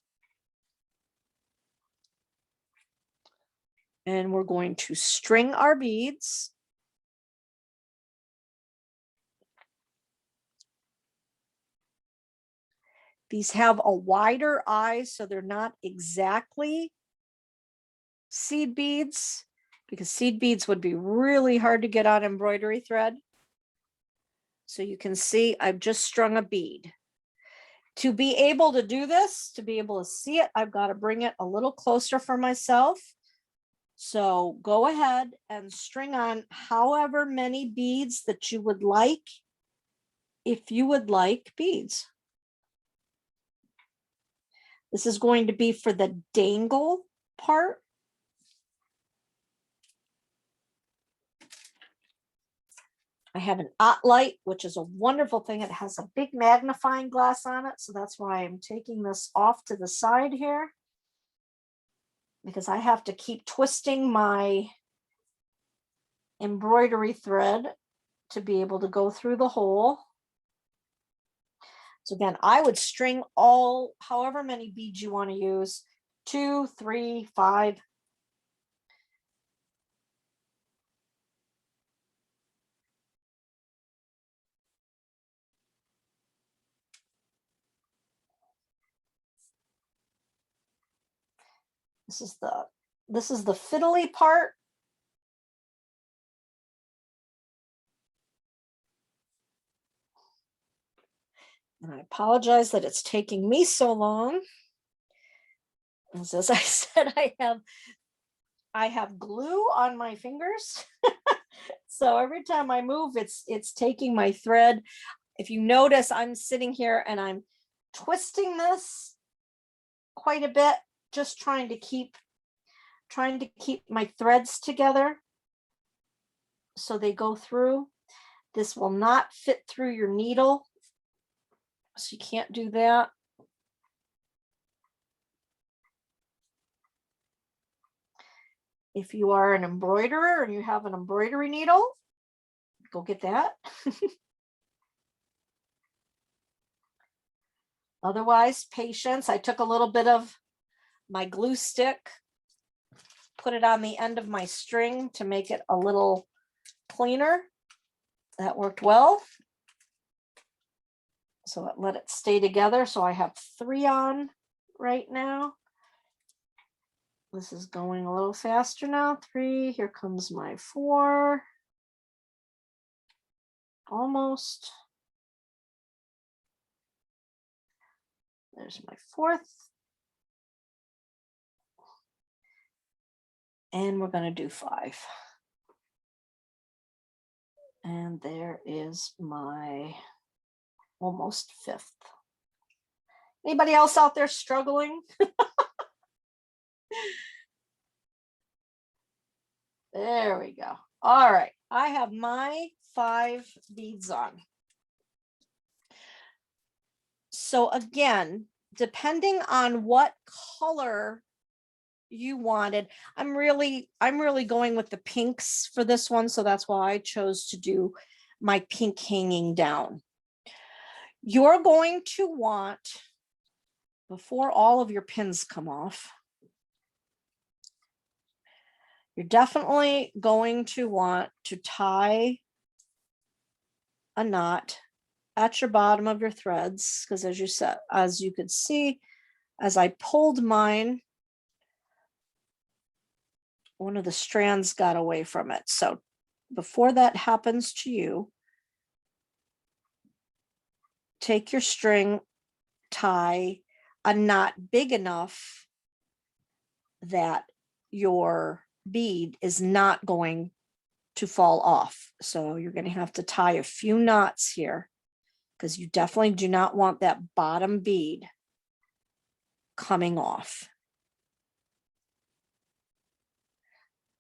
and we're going to string our beads. These have a wider eye, so they're not exactly seed beads, because seed beads would be really hard to get on embroidery thread. So you can see I've just strung a bead. To be able to do this, to be able to see it, I've got to bring it a little closer for myself. So go ahead and string on however many beads that you would like, if you would like beads. This is going to be for the dangle part. I have an light, which is a wonderful thing. It has a big magnifying glass on it. So that's why I'm taking this off to the side here, because I have to keep twisting my embroidery thread to be able to go through the hole. So again, I would string however many beads you want to use, 2, 3, 5. This is the fiddly part. And I apologize that it's taking me so long. As I said, I have glue on my fingers. So every time I move, it's taking my thread. If you notice, I'm sitting here and I'm twisting this quite a bit, just trying to keep my threads together so they go through. This will not fit through your needle, so you can't do that. If you are an embroiderer and you have an embroidery needle, go get that. Otherwise, patience. I took a little bit of my glue stick, put it on the end of my string to make it a little cleaner. That worked well. So it let it stay together. So I have 3 on right now. This is going a little faster now. 3, here comes my 4. Almost. There's my 4th. And we're going to do 5. And there is my almost 5th. Anybody else out there struggling? There we go. All right. I have my 5 beads on. So again, depending on what color you wanted, I'm really going with the pinks for this one. So that's why I chose to do my pink hanging down. You're going to want, before all of your pins come off, you're definitely going to want to tie a knot at your bottom of your threads, because as you could see, as I pulled mine, one of the strands got away from it. So before that happens to you, take your string, tie a knot big enough that your bead is not going to fall off. So you're going to have to tie a few knots here, because you definitely do not want that bottom bead coming off.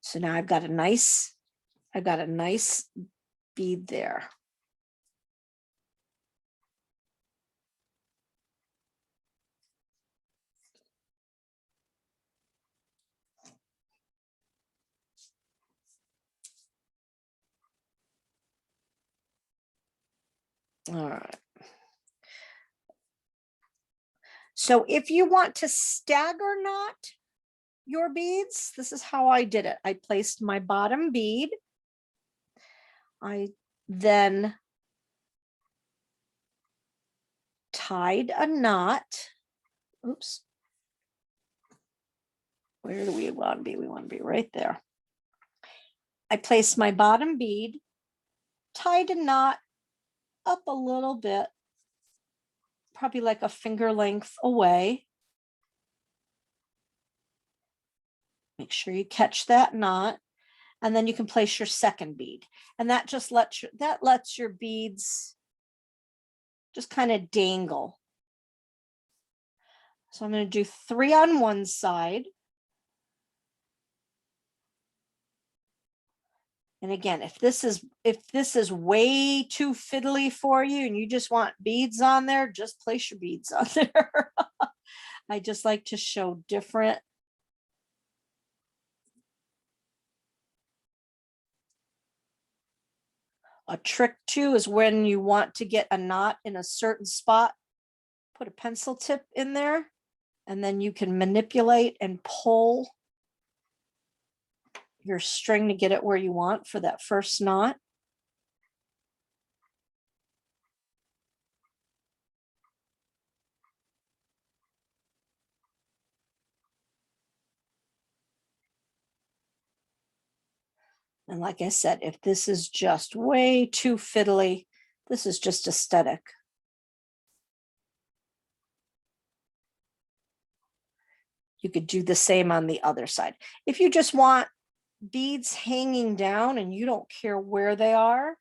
So now I've got a nice bead there. All right. So if you want to stagger knot your beads, this is how I did it. I placed my bottom bead. I then tied a knot. Oops. Where do we want to be? We want to be right there. I placed my bottom bead, tied a knot up a little bit, probably like a finger length away. Make sure you catch that knot, and then you can place your second bead, and that just lets your beads just kind of dangle. So I'm going to do 3 on one side. And again, if this is way too fiddly for you and you just want beads on there, just place your beads on there. I just like to show different. A trick too is when you want to get a knot in a certain spot, put a pencil tip in there, and then you can manipulate and pull your string to get it where you want for that first knot. And like I said, if this is just way too fiddly, this is just aesthetic. You could do the same on the other side. If you just want beads hanging down and you don't care where they are,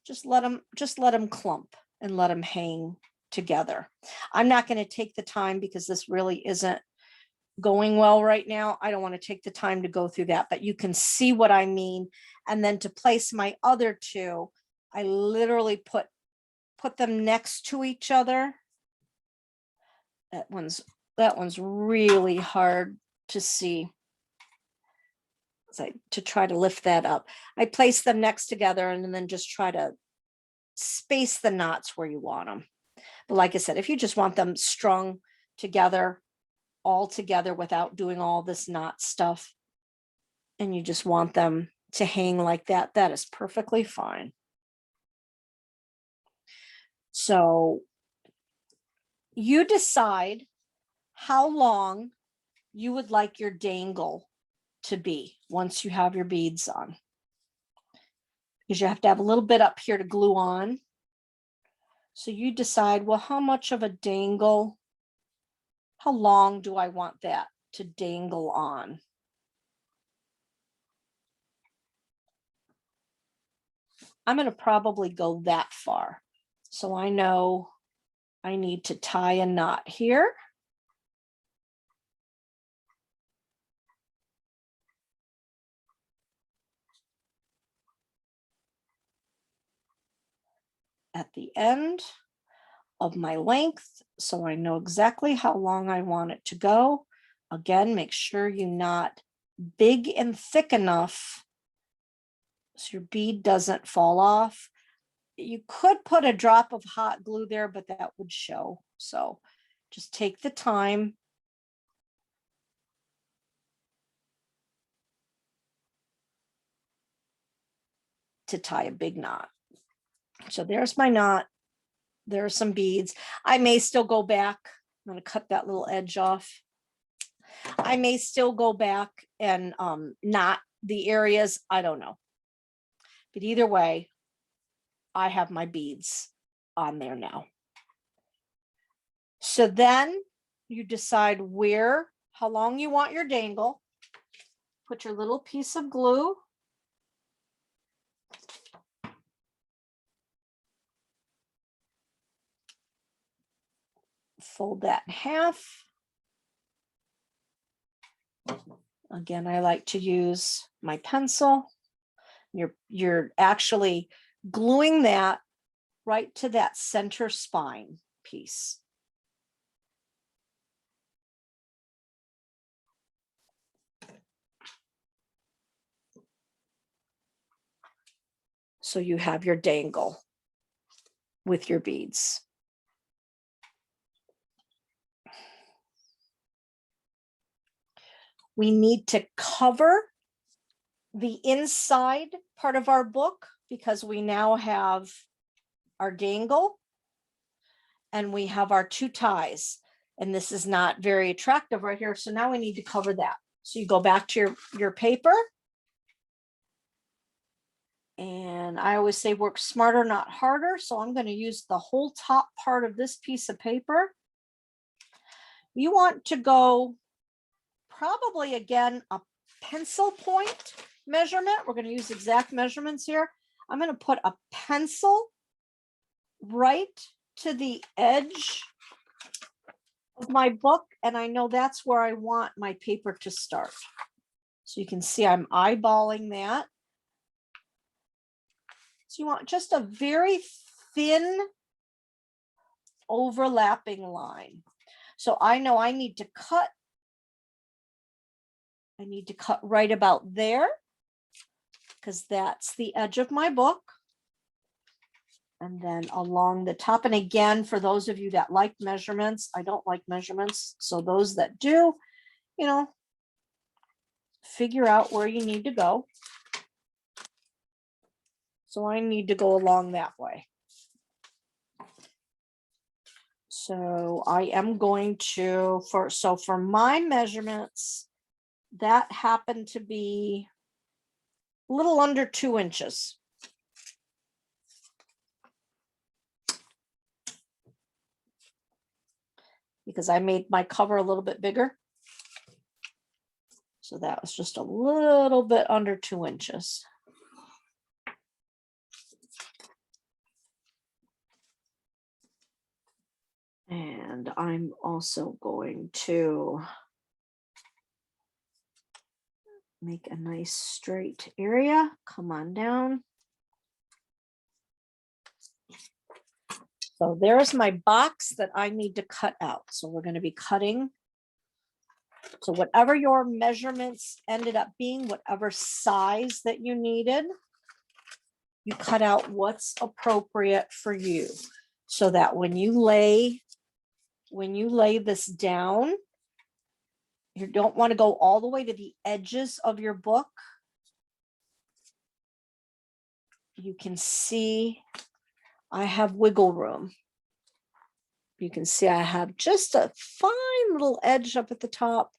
just let them clump and let them hang together. I'm not going to take the time, because this really isn't going well right now. I don't want to take the time to go through that, but you can see what I mean. And then to place my other 2, I literally put them next to each other That one's really hard to see. So to try to lift that up, I place them next together and then just try to space the knots where you want them. But like I said, if you just want them strung together, all together without doing all this knot stuff, and you just want them to hang like that, that is perfectly fine. So you decide how long you would like your dangle to be once you have your beads on. Because you have to have a little bit up here to glue on. So you decide, well, how much of a dangle, how long do I want that to dangle on? I'm going to probably go that far. So I know I need to tie a knot here. At the end of my length, so I know exactly how long I want it to go. Again, make sure you're not big and thick enough so your bead doesn't fall off. You could put a drop of hot glue there, but that would show. So just take the time. To tie a big knot. So there's my knot. There are some beads. I may still go back. I'm going to cut that little edge off. I may still go back and knot the areas. I don't know. But either way, I have my beads on there now. So then you decide how long you want your dangle. Put your little piece of glue. Fold that in half. Again, I like to use my pencil. You're actually gluing that right to that center spine piece. So you have your dangle with your beads. We need to cover the inside part of our book because we now have our dangle and we have our two ties. And this is not very attractive right here. So now we need to cover that. So you go back to your paper. And I always say work smarter, not harder. So I'm going to use the whole top part of this piece of paper. You want to go probably, again, a pencil point measurement. We're going to use exact measurements here. I'm going to put a pencil right to the edge of my book. And I know that's where I want my paper to start. So you can see I'm eyeballing that. So you want just a very thin overlapping line. So I know I need to cut right about there because that's the edge of my book. And then along the top, and again, for those of you that like measurements, I don't like measurements. So those that do, figure out where you need to go. So I need to go along that way. So I am going to, for my measurements, that happened to be a little under 2 inches. Because I made my cover a little bit bigger. So that was just a little bit under 2 inches. And I'm also going to make a nice straight area. Come on down. So there's my box that I need to cut out. So we're going to be cutting. So whatever your measurements ended up being, whatever size that you needed, you cut out what's appropriate for you, so that when you lay this down, you don't want to go all the way to the edges of your book. You can see I have wiggle room. You can see I have just a fine little edge up at the top.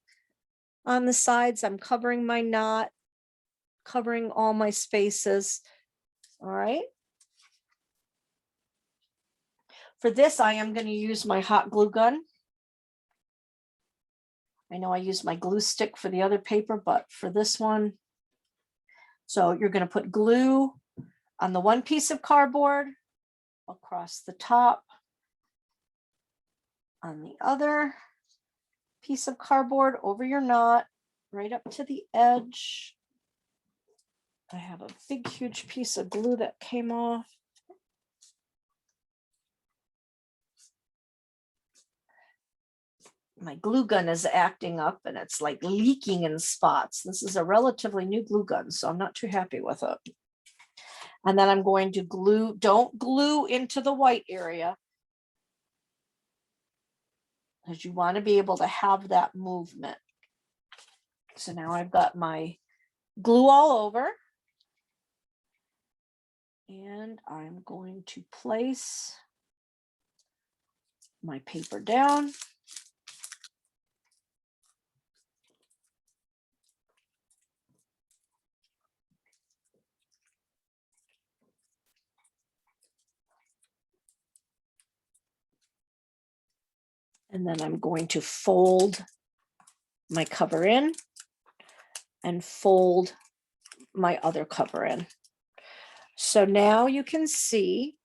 On the sides, I'm covering my knot, covering all my spaces. All right. For this, I am going to use my hot glue gun. I know I use my glue stick for the other paper, but for this one, so you're going to put glue on the one piece of cardboard, across the top, on the other piece of cardboard, over your knot, right up to the edge. I have a big, huge piece of glue that came off. My glue gun is acting up and it's like leaking in spots. This is a relatively new glue gun, so I'm not too happy with it. And then I'm going to glue, don't glue into the white area, because you want to be able to have that movement. So now I've got my glue all over. And I'm going to place my paper down. And then I'm going to fold my cover in and fold my other cover in. So now you can see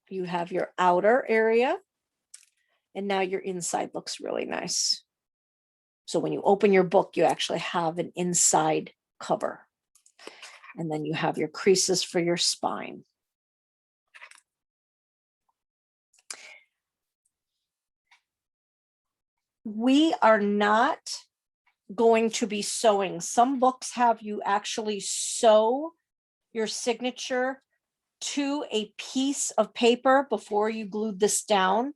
you have your outer area and now your inside looks really nice. So when you open your book, you actually have an inside cover. And then you have your creases for your spine. We are not going to be sewing. Some books have you actually sew your signature to a piece of paper before you glued this down,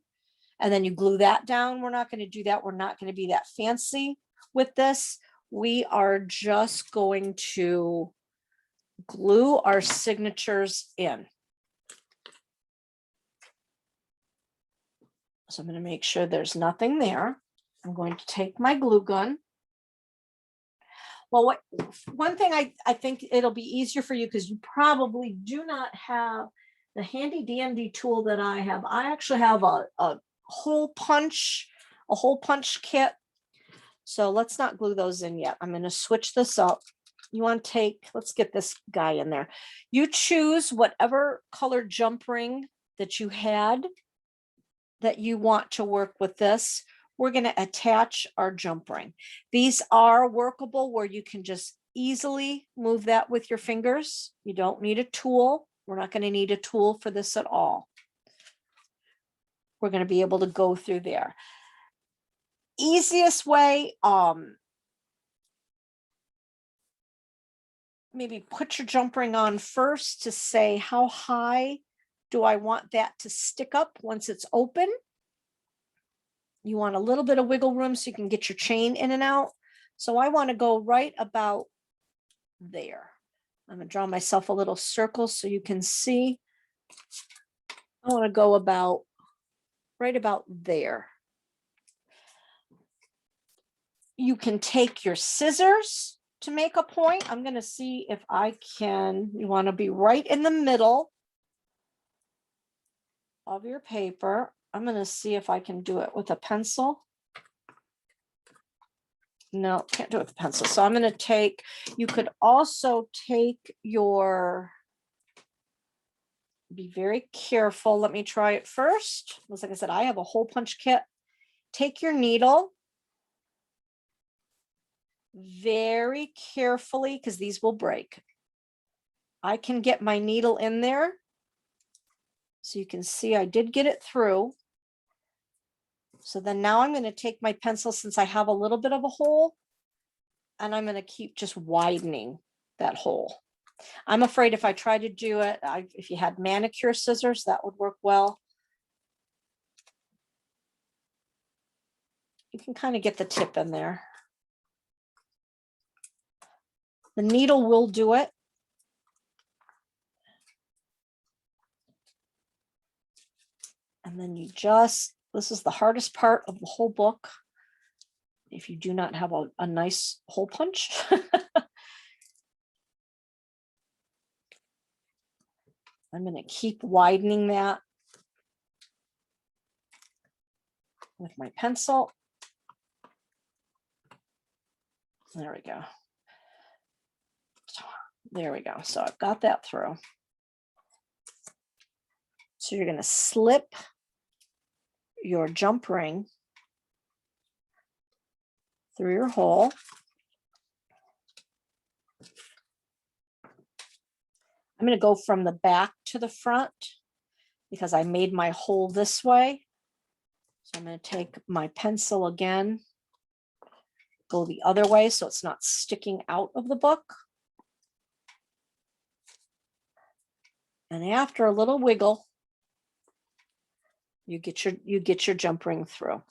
and then you glue that down. We're not going to do that. We're not going to be that fancy with this. We are just going to glue our signatures in. So I'm going to make sure there's nothing there. I'm going to take my glue gun. Well, one thing I think it'll be easier for you, because you probably do not have the handy dandy tool that I have. I actually have a hole punch kit. So let's not glue those in yet. I'm going to switch this up. You want to take, let's get this guy in there. You choose whatever color jump ring that you had that you want to work with this. We're going to attach our jump ring. These are workable where you can just easily move that with your fingers. You don't need a tool. We're not going to need a tool for this at all. We're going to be able to go through there. Easiest way, maybe put your jump ring on first to say, how high do I want that to stick up once it's open? You want a little bit of wiggle room so you can get your chain in and out. So I want to go right about there. I'm going to draw myself a little circle so you can see. I want to go about right about there. You can take your scissors to make a point. I'm going to see if I can. You want to be right in the middle of your paper. I'm going to see if I can do it with a pencil. No, can't do it with a pencil. So I'm going to take, you could also take your, be very careful. Let me try it first. Like I said, I have a hole punch kit. Take your needle very carefully, because these will break. I can get my needle in there So you can see I did get it through. So then now I'm going to take my pencil, since I have a little bit of a hole, and I'm going to keep just widening that hole. I'm afraid if I try to do it, if you had manicure scissors, that would work well. You can kind of get the tip in there. The needle will do it. And then you just, this is the hardest part of the whole book. If you do not have a nice hole punch. I'm going to keep widening that with my pencil. There we go. There we go. So I've got that through. So you're going to slip your jump ring through your hole. I'm going to go from the back to the front because I made my hole this way. So I'm going to take my pencil again, go the other way so it's not sticking out of the book. And after a little wiggle, you get your jump ring through.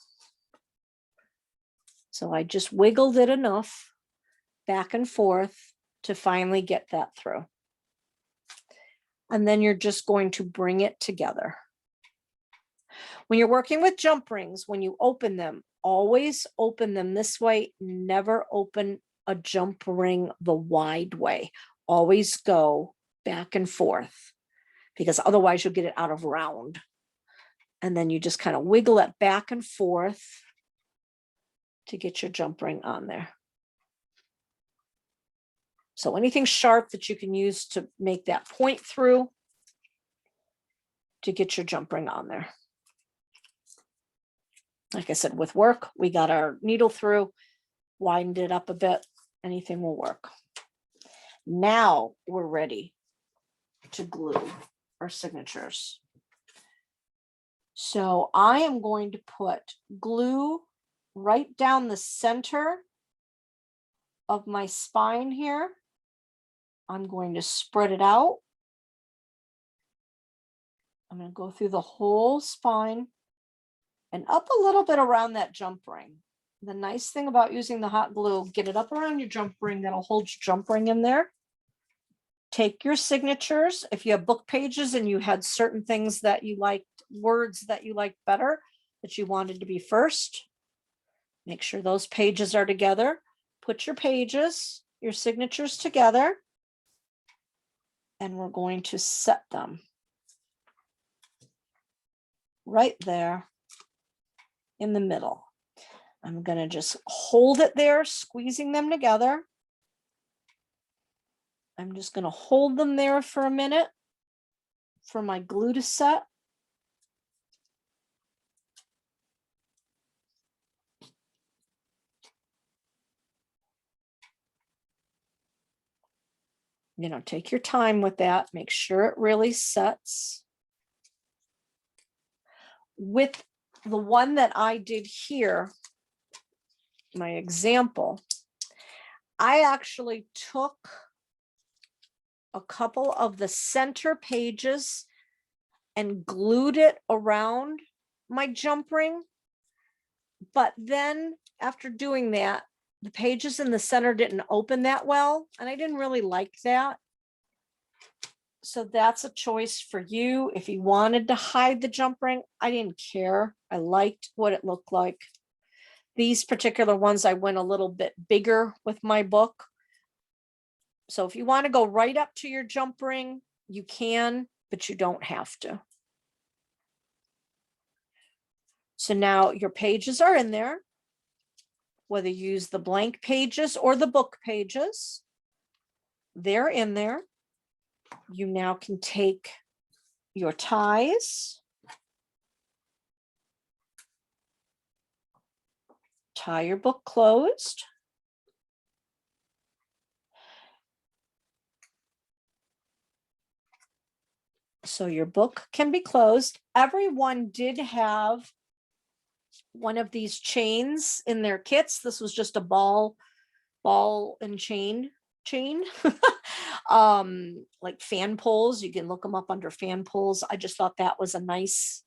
So I just wiggled it enough back and forth to finally get that through. And then you're just going to bring it together. When you're working with jump rings, when you open them, always open them this way. Never open a jump ring the wide way. Always go back and forth, because otherwise you'll get it out of round. And then you just kind of wiggle it back and forth to get your jump ring on there. So anything sharp that you can use to make that point through to get your jump ring on there. Like I said, with work, we got our needle through, widened it up a bit, anything will work. Now we're ready to glue our signatures. So I am going to put glue right down the center of my spine here. I'm going to spread it out. I'm going to go through the whole spine and up a little bit around that jump ring. The nice thing about using the hot glue, get it up around your jump ring, that'll hold your jump ring in there. Take your signatures. If you have book pages and you had certain things that you liked, words that you liked better, that you wanted to be first, make sure those pages are together. Put your pages, your signatures together, and we're going to set them right there in the middle. I'm going to just hold it there, squeezing them together. I'm just going to hold them there for a minute for my glue to set. You know, take your time with that. Make sure it really sets. With the one that I did here, my example, I actually took a couple of the center pages and glued it around my jump ring. But then after doing that, the pages in the center didn't open that well, and I didn't really like that. So that's a choice for you. If you wanted to hide the jump ring, I didn't care. I liked what it looked like. These particular ones, I went a little bit bigger with my book. So if you want to go right up to your jump ring, you can, but you don't have to. So now your pages are in there, whether you use the blank pages or the book pages, they're in there. You now can take your ties, tie your book closed. So your book can be closed. Everyone did have one of these chains in their kits. This was just a ball and chain. Like fan poles. You can look them up under fan poles. I just thought that was a nice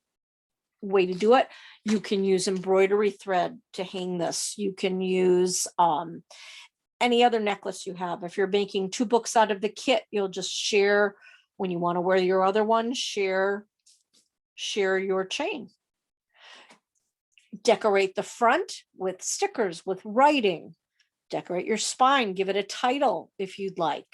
way to do it. You can use embroidery thread to hang this. You can use any other necklace you have. If you're making 2 books out of the kit, you'll just share when you want to wear your other one, share your chain. Decorate the front with stickers, with writing. Decorate your spine, give it a title if you'd like.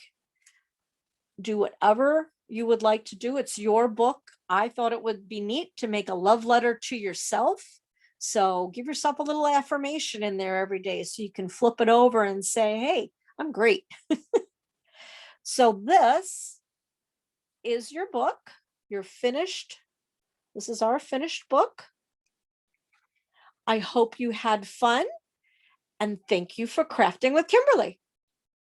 Do whatever you would like to do. It's your book. I thought it would be neat to make a love letter to yourself. So give yourself a little affirmation in there every day so you can flip it over and say, hey, I'm great. So this is your book. You're finished. This is our finished book. I hope you had fun, and thank you for crafting with Kimberly.